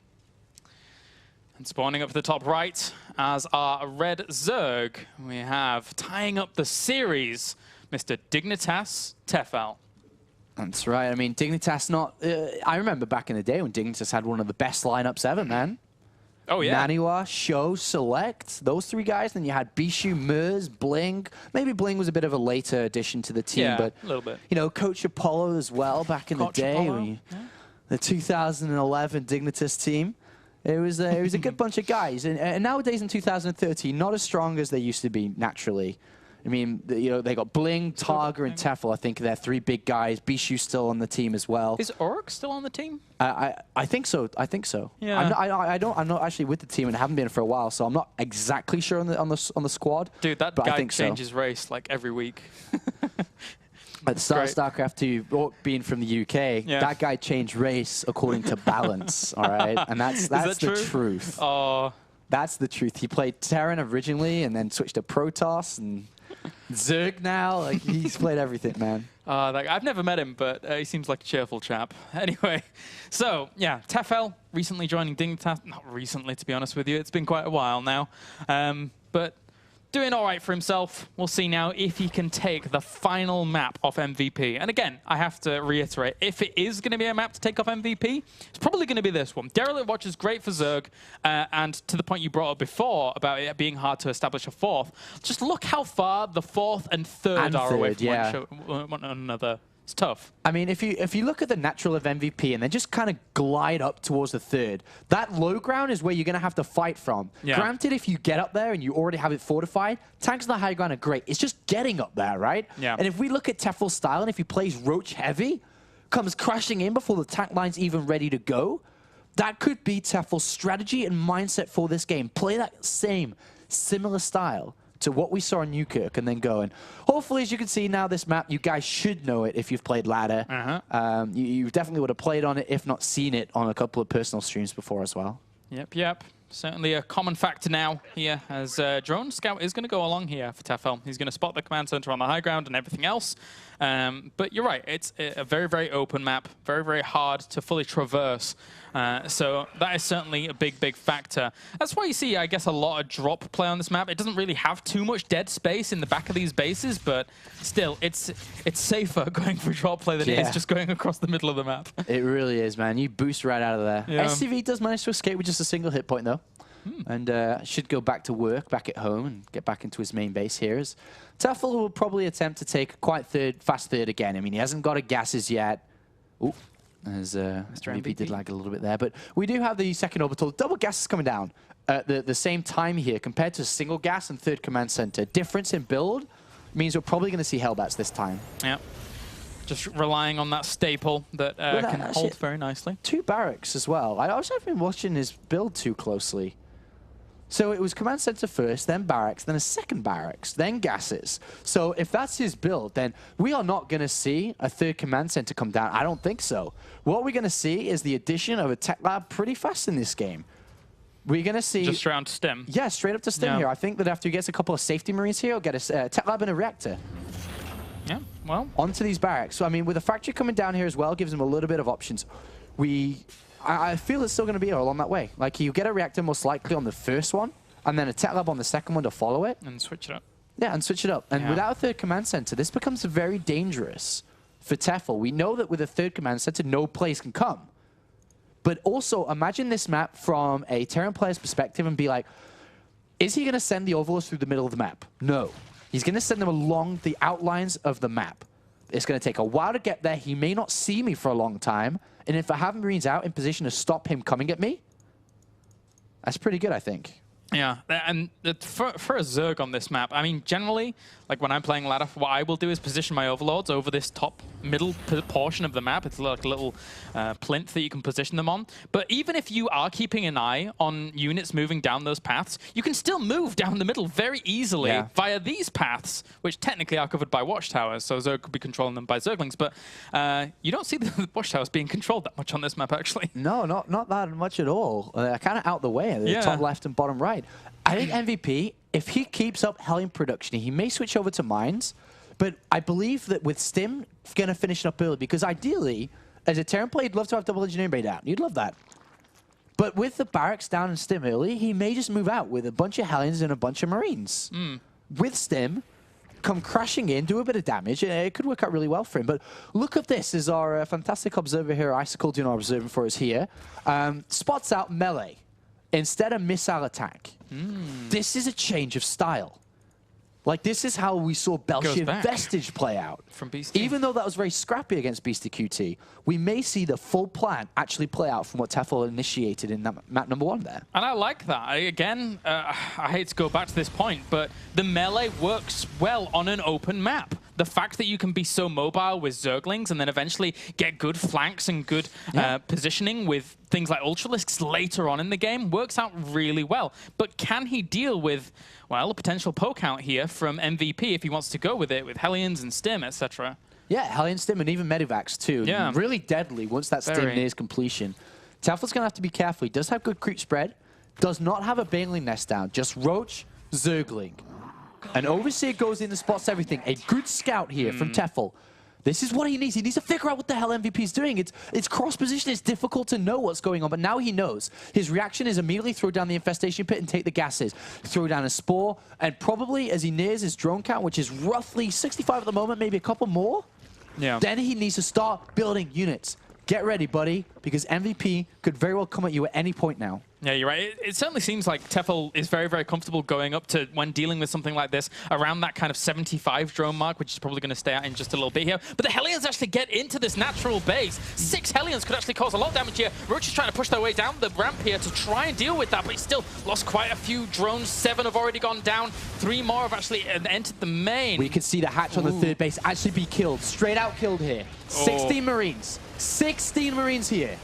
And spawning up to the top right as our red Zerg, we have tying up the series, Mr. Dignitas Tefel. That's right. I mean, Dignitas not... I remember back in the day when Dignitas had one of the best lineups ever, man. Oh, yeah. Naniwa, Show, Select, those 3 guys. Then you had Bishu, Mers, Bling. Maybe Bling was a bit of a later addition to the team, but a little bit. Coach Apollo as well back in the day. The 2011 Dignitas team. It was a good bunch of guys. And nowadays in 2013, not as strong as they used to be naturally. I mean, you know, they got Bling, Targa, and Tefel. I think they're 3 big guys. Bishu's still on the team as well. Is Orc still on the team? I think so. I think so. Yeah. I'm not actually with the team and haven't been for a while, so I'm not exactly sure on the squad. Dude, that but guy I think changes race like every week. At the start of StarCraft 2, Orc being from the UK, that guy changed race according to balance. All right, and that's the truth. Oh. That's the truth. He played Terran originally and then switched to Protoss and Zerg now. Like, he's played everything, man. I've never met him, but he seems like a cheerful chap. Anyway, so, yeah, Tefel recently joining Dignitas. Not recently, to be honest with you. It's been quite a while now. But doing all right for himself. We'll see now if he can take the final map off MVP. And again, I have to reiterate, if it is going to be a map to take off MVP, it's probably going to be this one. Derelict Watch is great for Zerg, and to the point you brought up before about it being hard to establish a 4th, just look how far the 4th and 3rd are away from one another. It's tough. I mean, if you look at the natural of MVP and then just kind of glide up towards the 3rd, that low ground is where you're going to have to fight from. Yeah. Granted, if you get up there and you already have it fortified, tanks on the high ground are great. It's just getting up there, right? Yeah. And if we look at Tefel's style, and if he plays Roach heavy, comes crashing in before the tank line's even ready to go, that could be Tefel's strategy and mindset for this game. Play that similar style to what we saw in Newkirk and then go. And hopefully, as you can see now, this map, you guys should know it if you've played Ladder. You definitely would have played on it, if not seen it, on a couple of personal streams before as well. Yep. Certainly a common factor now here, as Drone Scout is going to go along here for Tefel. He's going to spot the command center on the high ground and everything else. But you're right, it's a very, very open map, very, very hard to fully traverse. So that is certainly a big, big factor. That's why you see, I guess, a lot of drop play on this map. It doesn't really have too much dead space in the back of these bases, but still, it's safer going for drop play than it is just going across the middle of the map. It really is, man. You boost right out of there. Yeah. SCV does manage to escape with just a single hit point, though. And should go back to work, back at home, and get back into his main base here. As Tefel will probably attempt to take a quite fast third again. I mean, he hasn't got a gases yet. Ooh, as MVP did lag a little bit there. But we do have the second orbital. Double gases coming down at the same time here compared to single gas and 3rd command center. Difference in build means we're probably going to see Hellbats this time. Yeah. Just relying on that staple that can hold very nicely. 2 barracks as well. I also have been watching his build too closely. So it was command center first, then barracks, then a second barracks, then gases. So if that's his build, then we are not going to see a 3rd command center come down. I don't think so. What we're going to see is the addition of a tech lab pretty fast in this game. We're going to see... Just around stim. Yeah, straight up to stim here. I think that after he gets a couple of safety marines here, he'll get a tech lab and a reactor. Yeah, well... Onto these barracks. So, I mean, with the factory coming down here as well, gives him a little bit of options. I feel it's still going to be all on that way. Like, you get a reactor most likely on the first one, and then a tech lab on the second one to follow it. And switch it up. Yeah, and switch it up. And without a 3rd command center, this becomes very dangerous for Tefel. We know that with a 3rd command center, no plays can come. But also, imagine this map from a Terran player's perspective and be like, is he going to send the overlords through the middle of the map? No. He's going to send them along the outlines of the map. It's going to take a while to get there. He may not see me for a long time. And if I have Marines out in position to stop him coming at me, that's pretty good, I think. Yeah, and for a Zerg on this map, I mean, generally, like when I'm playing ladder, what I will do is position my overlords over this top middle portion of the map. It's like a little plinth that you can position them on. But even if you are keeping an eye on units moving down those paths, you can still move down the middle very easily via these paths, which technically are covered by watchtowers. So Zerg could be controlling them by Zerglings. But you don't see the watchtowers being controlled that much on this map, actually. No, not that much at all. They're kind of out the way, the top left and bottom right. I think MVP, if he keeps up Hellion production, he may switch over to mines, but I believe that with Stim, he's going to finish it up early, because ideally, as a Terran player, you'd love to have double engineering bay down. You'd love that. But with the barracks down and Stim early, he may just move out with a bunch of Hellions and a bunch of Marines. With Stim, come crashing in, do a bit of damage, and it could work out really well for him. But look at this, as our fantastic observer here, Icicle, doing our observing for us here, spots out melee instead of missile attack. This is a change of style. Like, this is how we saw Belshir back. Vestige play out. From Beastie. Even though that was very scrappy against Beastie QT, we may see the full plan actually play out from what Tefel initiated in that map number 1 there. And I like that. Again, I hate to go back to this point, but the melee works well on an open map. The fact that you can be so mobile with Zerglings and then eventually get good flanks and good positioning with things like Ultralisks later on in the game works out really well. But can he deal with, well, a potential poke out here from MVP if he wants to go with it, with Hellions and Stim, etc.? Yeah, Hellion Stim and even Medivacs too. Yeah. Really deadly once that Stim nears completion. Tefel's going to have to be careful. He does have good creep spread. Does not have a Baneling nest down. Just Roach, Zergling. And Overseer goes in and spots everything. A good scout here from Tefel. This is what he needs. He needs to figure out what the hell MVP is doing. It's cross position. It's difficult to know what's going on, but now he knows. His reaction is immediately throw down the infestation pit and take the gases. Throw down a spore, and probably as he nears his drone count, which is roughly 65 at the moment, maybe a couple more, then he needs to start building units. Get ready, buddy, because MVP could very well come at you at any point now. Yeah, you're right. It certainly seems like Tefel is very, very comfortable going up to, when dealing with something like this, around that kind of 75 drone mark, which is probably going to stay out in just a little bit here. But the Hellions actually get into this natural base. 6 Hellions could actually cause a lot of damage here. Roach is trying to push their way down the ramp here to try and deal with that, but he's still lost quite a few drones. 7 have already gone down. 3 more have actually entered the main. We can see the hatch on the third base actually be killed. Straight out killed here. 16 Marines. 16 Marines here.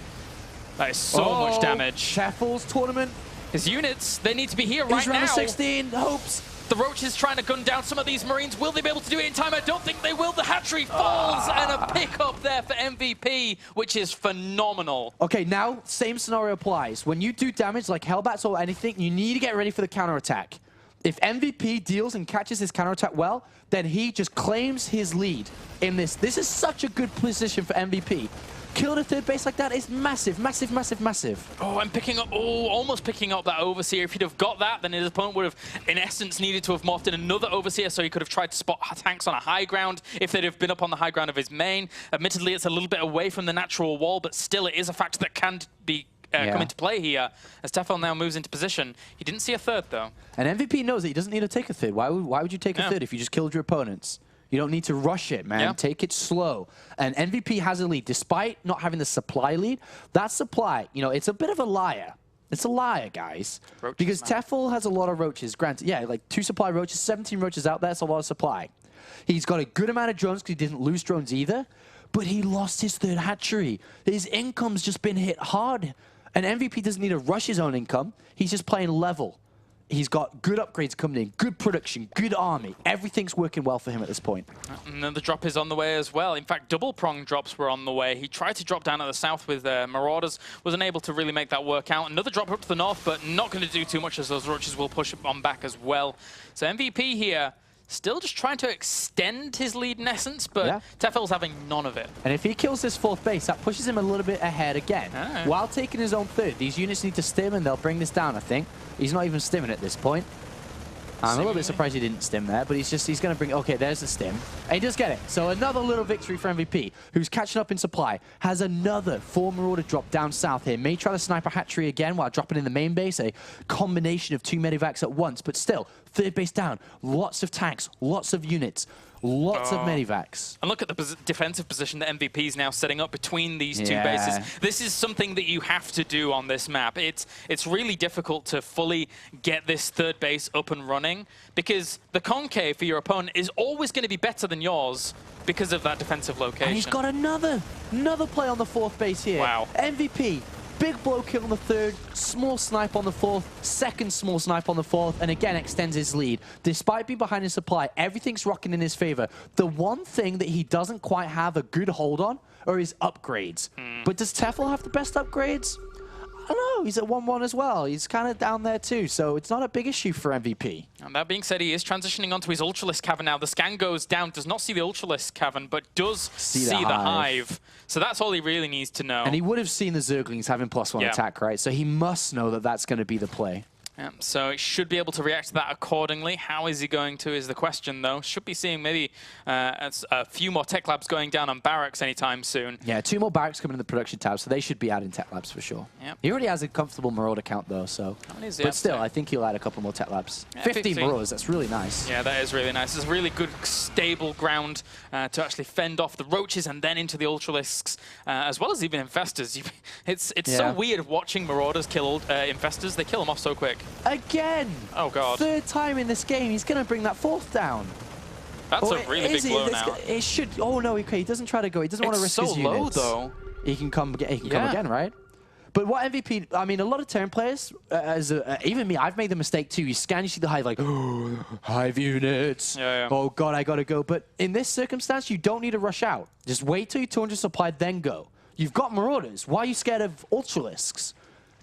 That is so much damage. Tefel's tournament. His units, they need to be here right He's around now. 16, hopes. The Roach is trying to gun down some of these Marines. Will they be able to do it in time? I don't think they will. The hatchery falls, and a pick up there for MVP, which is phenomenal. Okay, now same scenario applies. When you do damage like Hellbats or anything, you need to get ready for the counterattack. If MVP deals and catches his counterattack well, then he just claims his lead in this. This is such a good position for MVP. Kill the third base like that is massive, massive, massive, massive. Oh, and picking up, almost picking up that Overseer. If he'd have got that, then his opponent would have, in essence, needed to have morphed in another Overseer, so he could have tried to spot tanks on a high ground if they'd have been up on the high ground of his main. Admittedly, it's a little bit away from the natural wall, but still, it is a factor that can be come into play here as Tefel now moves into position. He didn't see a third, though. And MVP knows that he doesn't need to take a third. Why would you take a third if you just killed your opponents? You don't need to rush it, man. Take it slow. And MVP has a lead. Despite not having the supply lead, that supply, you know, it's a bit of a liar. It's a liar, guys. Roaches, because Tefel has a lot of roaches. Granted, yeah, like 2 supply roaches, 17 roaches out there. That's a lot of supply. He's got a good amount of drones because he didn't lose drones either. But he lost his third hatchery. His income's just been hit hard. And MVP doesn't need to rush his own income. He's just playing level. He's got good upgrades coming in, good production, good army. Everything's working well for him at this point. And then the drop is on the way as well. In fact, double prong drops were on the way. He tried to drop down at the south with Marauders, wasn't able to really make that work out. Another drop up to the north, but not going to do too much as those roaches will push on back as well. So MVP here, still just trying to extend his lead in essence, but Tefel's having none of it. And if he kills this 4th base, that pushes him a little bit ahead again. While taking his own third, these units need to stim and they'll bring this down, I think. He's not even stimming at this point. I'm a little bit surprised he didn't stim there, but he's going to bring... Okay, there's the stim. And he does get it. So another little victory for MVP, who's catching up in supply. Has another 4 Marauder drop down south here. May try to snipe a hatchery again while dropping in the main base. A combination of 2 Medivacs at once, but still, third base down. Lots of tanks, lots of units. Lots of Medivacs. And look at the defensive position that MVP is now setting up between these 2 bases. This is something that you have to do on this map. It's really difficult to fully get this third base up and running because the concave for your opponent is always going to be better than yours because of that defensive location. And he's got another play on the 4th base here. Wow. MVP. Big blow kill on the 3rd, small snipe on the 4th, 2nd small snipe on the 4th, and again extends his lead. Despite being behind in supply, everything's rocking in his favor. The one thing that he doesn't quite have a good hold on are his upgrades. But does Tefel have the best upgrades? I don't know. He's at 1-1 as well. He's kind of down there too, so it's not a big issue for MVP. And that being said, he is transitioning onto his Ultralisk Cavern now. The scan goes down, does not see the Ultralisk Cavern, but does see the hive. So that's all he really needs to know. And he would have seen the Zerglings having +1 attack, right? So he must know that that's going to be the play. So it should be able to react to that accordingly. How is he going to is the question, though. Should be seeing maybe a few more tech labs going down on barracks anytime soon. Yeah, 2 more barracks coming in the production tab, so they should be adding tech labs for sure. Yep. He already has a comfortable Marauder count, though, so... But still, I think he'll add a couple more tech labs. Yeah, 15 Marauders, that's really nice. Yeah, that is really nice. It's a really good, stable ground to actually fend off the roaches and then into the Ultralisks, as well as even Infestors. It's so weird watching Marauders kill Infestors. They kill them off so quick. Again! Oh, God. 3rd time in this game, he's going to bring that 4th down. That's a really big blow now. It should... Oh, no, okay, he doesn't try to go. He doesn't want to risk his units. It's so low, though. He can come again, right? But what MVP... I mean, a lot of turn players, even me, I've made the mistake, too. You scan, you see the hive, like, oh, hive units. Yeah. Oh, God, I got to go. But in this circumstance, you don't need to rush out. Just wait till you're 200 supplied, then go. You've got Marauders. Why are you scared of Ultralisks?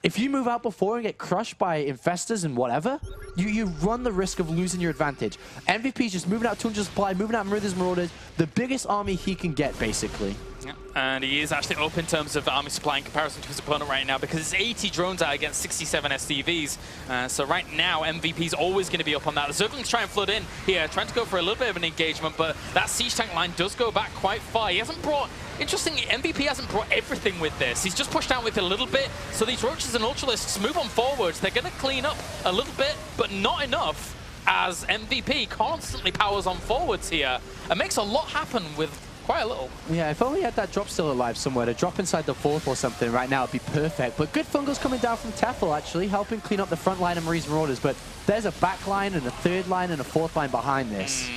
If you move out before and get crushed by Infestors and whatever, you run the risk of losing your advantage. MVP's just moving out 200 supply, moving out Marauders, the biggest army he can get, basically. Yeah. And he is actually up in terms of army supply in comparison to his opponent right now, because it's 80 drones out against 67 SCVs. So right now, MVP's always going to be up on that. The Zerglings try and flood in here, trying to go for a little bit of an engagement, but that siege tank line does go back quite far. He hasn't brought... Interestingly, MVP hasn't brought everything with this. He's just pushed out with a little bit. So these Roaches and Ultralisks move on forwards. They're going to clean up a little bit, but not enough, as MVP constantly powers on forwards here and makes a lot happen with quite a little. Yeah, if only he had that drop still alive somewhere, to drop inside the 4th or something right now, it'd be perfect. But good fungals coming down from Tefel, actually, helping clean up the front line of Marie's Marauders. But there's a back line and a 3rd line and a 4th line behind this.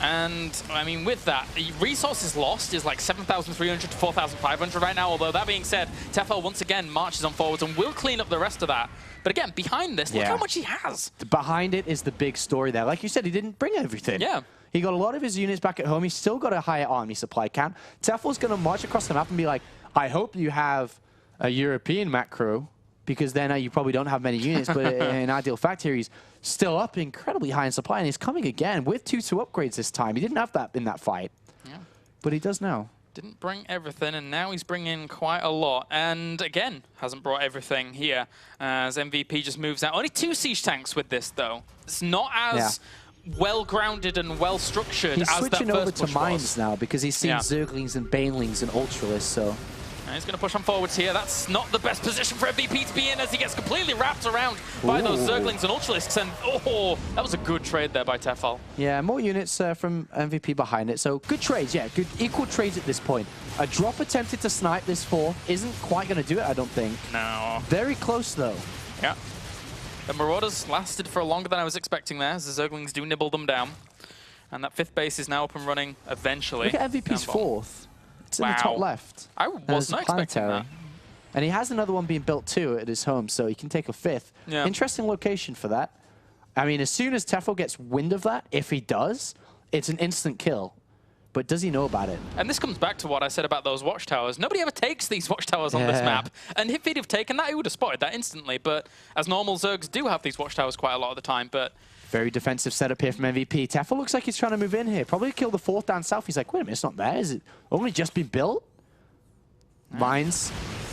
And, I mean, with that, resources lost is like 7,300 to 4,500 right now, although that being said, Tefel once again marches on forwards and will clean up the rest of that. But again, behind this, look how much he has. Behind it is the big story there. Like you said, he didn't bring everything. Yeah. He got a lot of his units back at home. He's still got a higher army supply count. Tefel's going to march across the map and be like, I hope you have a European macro, because then you probably don't have many units. But in ideal fact here, he's still up incredibly high in supply, and he's coming again with 2-2 upgrades this time. He didn't have that in that fight, but he does now. Didn't bring everything, and now he's bringing quite a lot. And again, hasn't brought everything here, as MVP just moves out. Only 2 siege tanks with this, though. It's not as well-grounded and well-structured as that first push was. He's switching over to mines now, because he's seen Zerglings and Banelings and Ultralisks, so... And he's going to push on forwards here. That's not the best position for MVP to be in, as he gets completely wrapped around by those Zerglings and Ultralisks. And that was a good trade there by Tefel. Yeah, more units from MVP behind it. So good trades, good equal trades at this point. A drop attempted to snipe this 4 isn't quite going to do it, I don't think. No. Very close, though. Yeah. The Marauders lasted for longer than I was expecting there, as the Zerglings do nibble them down. And that 5th base is now up and running eventually. Look at MVP's 4th. It's in the top left. I was not expecting that. And he has another one being built too at his home, so he can take a 5th. Yeah. Interesting location for that. I mean, as soon as Tefel gets wind of that, if he does, it's an instant kill. But does he know about it? And this comes back to what I said about those watchtowers. Nobody ever takes these watchtowers on this map. And if he'd have taken that, he would have spotted that instantly. But as normal, Zergs do have these watchtowers quite a lot of the time. But very defensive setup here from MVP. Tefel looks like he's trying to move in here. Probably kill the 4th down south. He's like, wait a minute, it's not there. Is it only just been built? Mines.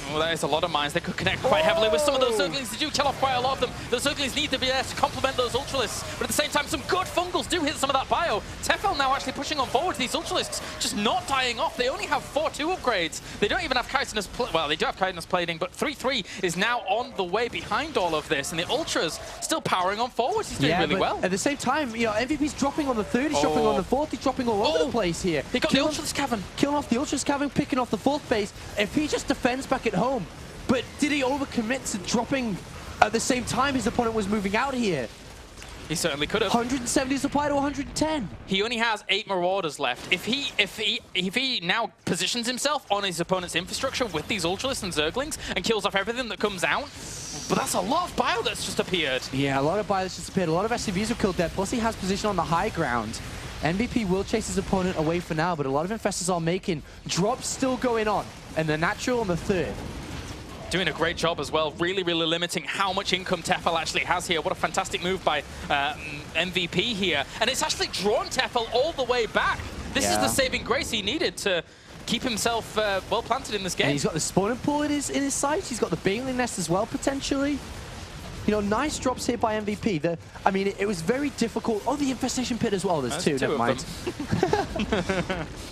Well, that is a lot of mines. They could connect quite heavily with some of those Zerglings. They do kill off quite a lot of them. The Zerglings need to be there to complement those Ultralisks. But at the same time, some good fungals do hit some of that bio. Tefel now actually pushing on forward. These Ultralisks just not dying off. They only have 4-2 upgrades. They don't even have chitinous well, they do have chitinous plating, but 3-3 is now on the way behind all of this. And the Ultras still powering on forwards. He's doing really well. At the same time, you know, MVP's dropping on the 3rd, he's dropping on the 4th, he's dropping all over the place here. He got the Ultralisk Cavern. Killing off the Ultralisk Cavern, picking off the 4th base. If he just defends back at home, but did he overcommit to dropping at the same time his opponent was moving out here? He certainly could have. 170 supply to 110. He only has 8 Marauders left. If he now positions himself on his opponent's infrastructure with these Ultralisks and Zerglings and kills off everything that comes out, but that's a lot of bio that's just appeared. Yeah, a lot of bio that's just appeared. A lot of SCVs were killed there. Plus he has position on the high ground. MVP will chase his opponent away for now, but a lot of Infestors are making drops still going on. And the natural on the 3rd. Doing a great job as well, really, really limiting how much income Tefel actually has here. What a fantastic move by MVP here. And it's actually drawn Tefel all the way back. This is the saving grace he needed to keep himself well planted in this game. And he's got the spawning pool in his sights. He's got the Baneling Nest as well, potentially. You know, nice drops here by MVP. I mean, it was very difficult. Oh, the Infestation Pit as well. There's two, never mind.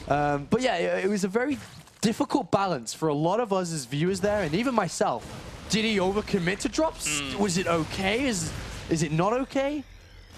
But yeah, it was a very difficult balance for a lot of us as viewers there, and even myself. Did he overcommit to drops? Was it okay? Is it not okay?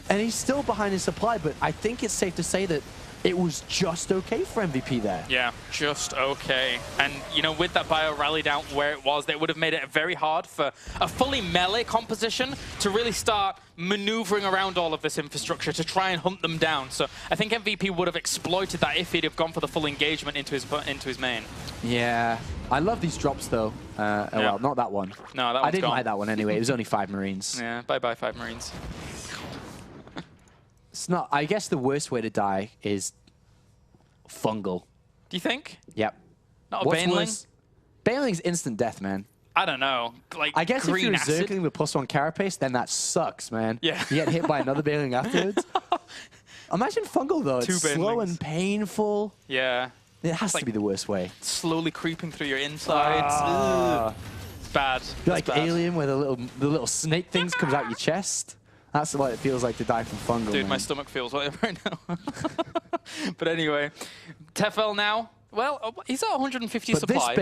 And he's still behind his supply, but I think it's safe to say that it was just okay for MVP there. Yeah, just okay. And, you know, with that bio rally down where it was, they would have made it very hard for a fully melee composition to really start maneuvering around all of this infrastructure to try and hunt them down. So I think MVP would have exploited that if he'd have gone for the full engagement into his main. Yeah. I love these drops, though. Well, not that one. No, that one's I didn't gone. like that one anyway. It was only 5 Marines. Yeah, bye-bye 5 Marines. It's not. I guess the worst way to die is fungal. Do you think? Yep. Not a Baneling? Baneling's instant death, man. I don't know. Like, I guess if you're acid? Zergling with +1 carapace, then that sucks, man. Yeah. You get hit by another Baneling afterwards. Imagine fungal, though. It's slow and painful. Yeah. It has to be the worst way. Slowly creeping through your insides. It's bad. You're like Alien, where the little snake things comes out your chest. That's what it feels like to die from fungal. Dude, man. my stomach feels like it right now. But anyway, Tefel now, well, he's at 150 but supply.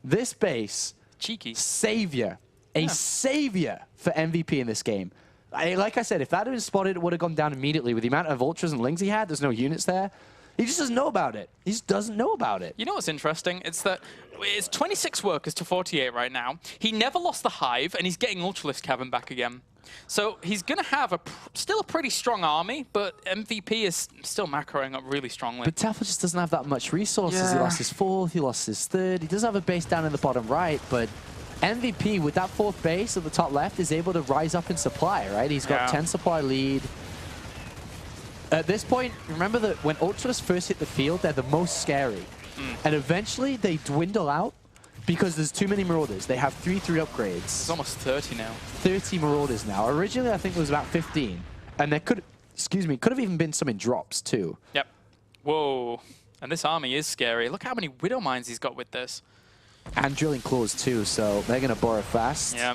This base, cheeky. Savior. A savior for MVP in this game. Like I said, if that had been spotted, it would have gone down immediately. With the amount of Ultras and Lings he had, there's no units there. He just doesn't know about it. He just doesn't know about it. You know what's interesting? It's that it's 26 workers to 48 right now. He never lost the Hive, and he's getting Ultralisk Cavern back again. So he's going to have still a pretty strong army, but MVP is still macroing up really strongly. But Tefel just doesn't have that much resources. Yeah. He lost his 4th, he lost his 3rd. He does have a base down in the bottom right, but MVP, with that 4th base at the top left, is able to rise up in supply, right? He's got 10 supply lead. At this point, remember that when Ultras first hit the field, they're the most scary. And eventually, they dwindle out because there's too many Marauders. They have 3/3 upgrades. It's almost 30 now. 30 Marauders now. Originally, I think it was about 15. And there could have even been some in drops, too. Yep. Whoa. And this army is scary. Look how many Widow Mines he's got with this. And Drilling Claws, too, so they're going to borrow fast. Yeah.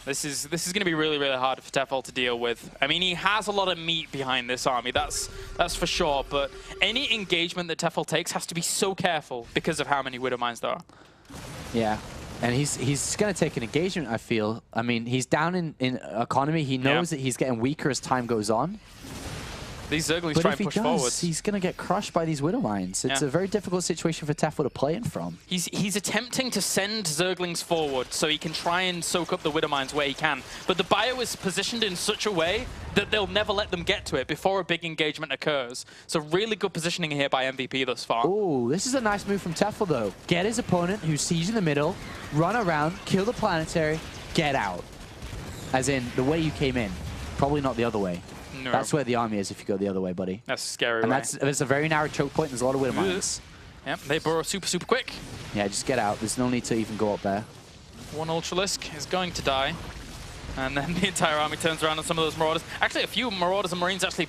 This is going to be really, really hard for Tefel to deal with. I mean, he has a lot of meat behind this army, that's for sure, but any engagement that Tefel takes has to be so careful because of how many Widow Mines there are. Yeah. And he's going to take an engagement, I feel. I mean, he's down in economy. He knows that he's getting weaker as time goes on. These Zerglings try and push forward. He's going to get crushed by these Widow Mines. It's a very difficult situation for Tefel to play in from. He's attempting to send Zerglings forward so he can try and soak up the Widow Mines where he can. But the bio is positioned in such a way that they'll never let them get to it before a big engagement occurs. So really good positioning here by MVP thus far. Oh, this is a nice move from Tefel, though. Get his opponent, who's sieged in the middle, run around, kill the planetary, get out. As in, the way you came in. Probably not the other way. No. That's where the army is if you go the other way, buddy. That's a scary and way. There's a very narrow choke point. There's a lot of Widow Mines. Yep, they burrow super, super quick. Yeah, just get out. There's no need to even go up there. One Ultralisk is going to die. And then the entire army turns around on some of those Marauders. Actually, a few Marauders and Marines actually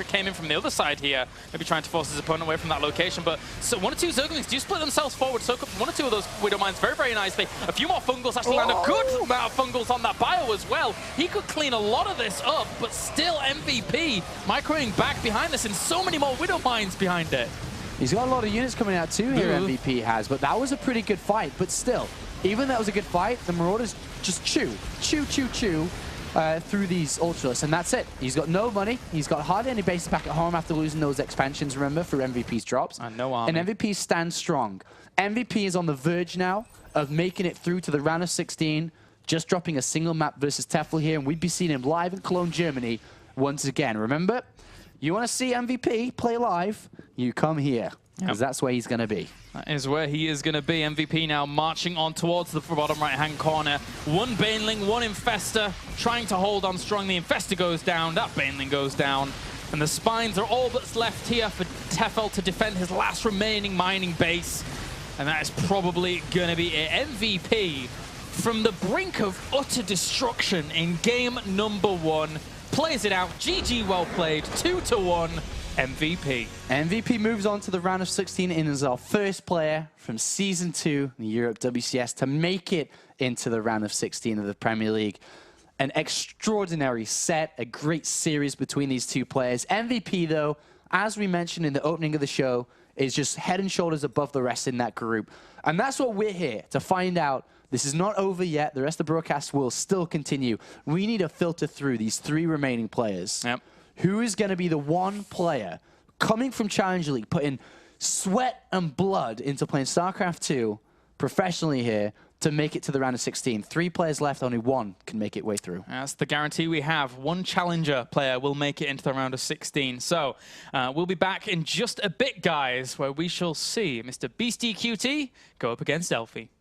came in from the other side here, maybe trying to force his opponent away from that location. But so 1 or 2 Zerglings do split themselves forward, soak up 1 or 2 of those Widow Mines very, very nicely. A few more Fungals actually land a good amount of Fungals on that bio as well. He could clean a lot of this up, but still MVP microing back behind this and so many more Widow Mines behind it. He's got a lot of units coming out too here, MVP has, but that was a pretty good fight. But still, even that was a good fight, the Marauders just chew through these Ultralists, and that's it. He's got no money. He's got hardly any bases back at home after losing those expansions, remember, for MVP's drops. And no army. And MVP stands strong. MVP is on the verge now of making it through to the round of 16, just dropping a single map versus Tefel here, and we'd be seeing him live in Cologne, Germany once again. Remember, you want to see MVP play live, you come here, because that's where he's going to be. That is where he is going to be. MVP now marching on towards the bottom right-hand corner. 1 Baneling, 1 Infestor, trying to hold on strong. The Infestor goes down, that Baneling goes down. And the Spines are all that's left here for Tefel to defend his last remaining mining base. And that is probably going to be it. MVP from the brink of utter destruction in game number 1. Plays it out. GG, well played. 2-1. MVP. MVP moves on to the round of 16 and is our first player from Season 2 in the Europe WCS to make it into the round of 16 of the Premier League. An extraordinary set, a great series between these two players. MVP, though, as we mentioned in the opening of the show, is just head and shoulders above the rest in that group. And that's what we're here to find out. This is not over yet. The rest of the broadcast will still continue. We need to filter through these 3 remaining players. Yep. Who is going to be the one player coming from Challenger League, putting sweat and blood into playing StarCraft 2 professionally here to make it to the round of 16? 3 players left, only 1 can make it way through. That's the guarantee we have. 1 challenger player will make it into the round of 16. So we'll be back in just a bit, guys, where we shall see Mr. Beastie QT go up against Elfie.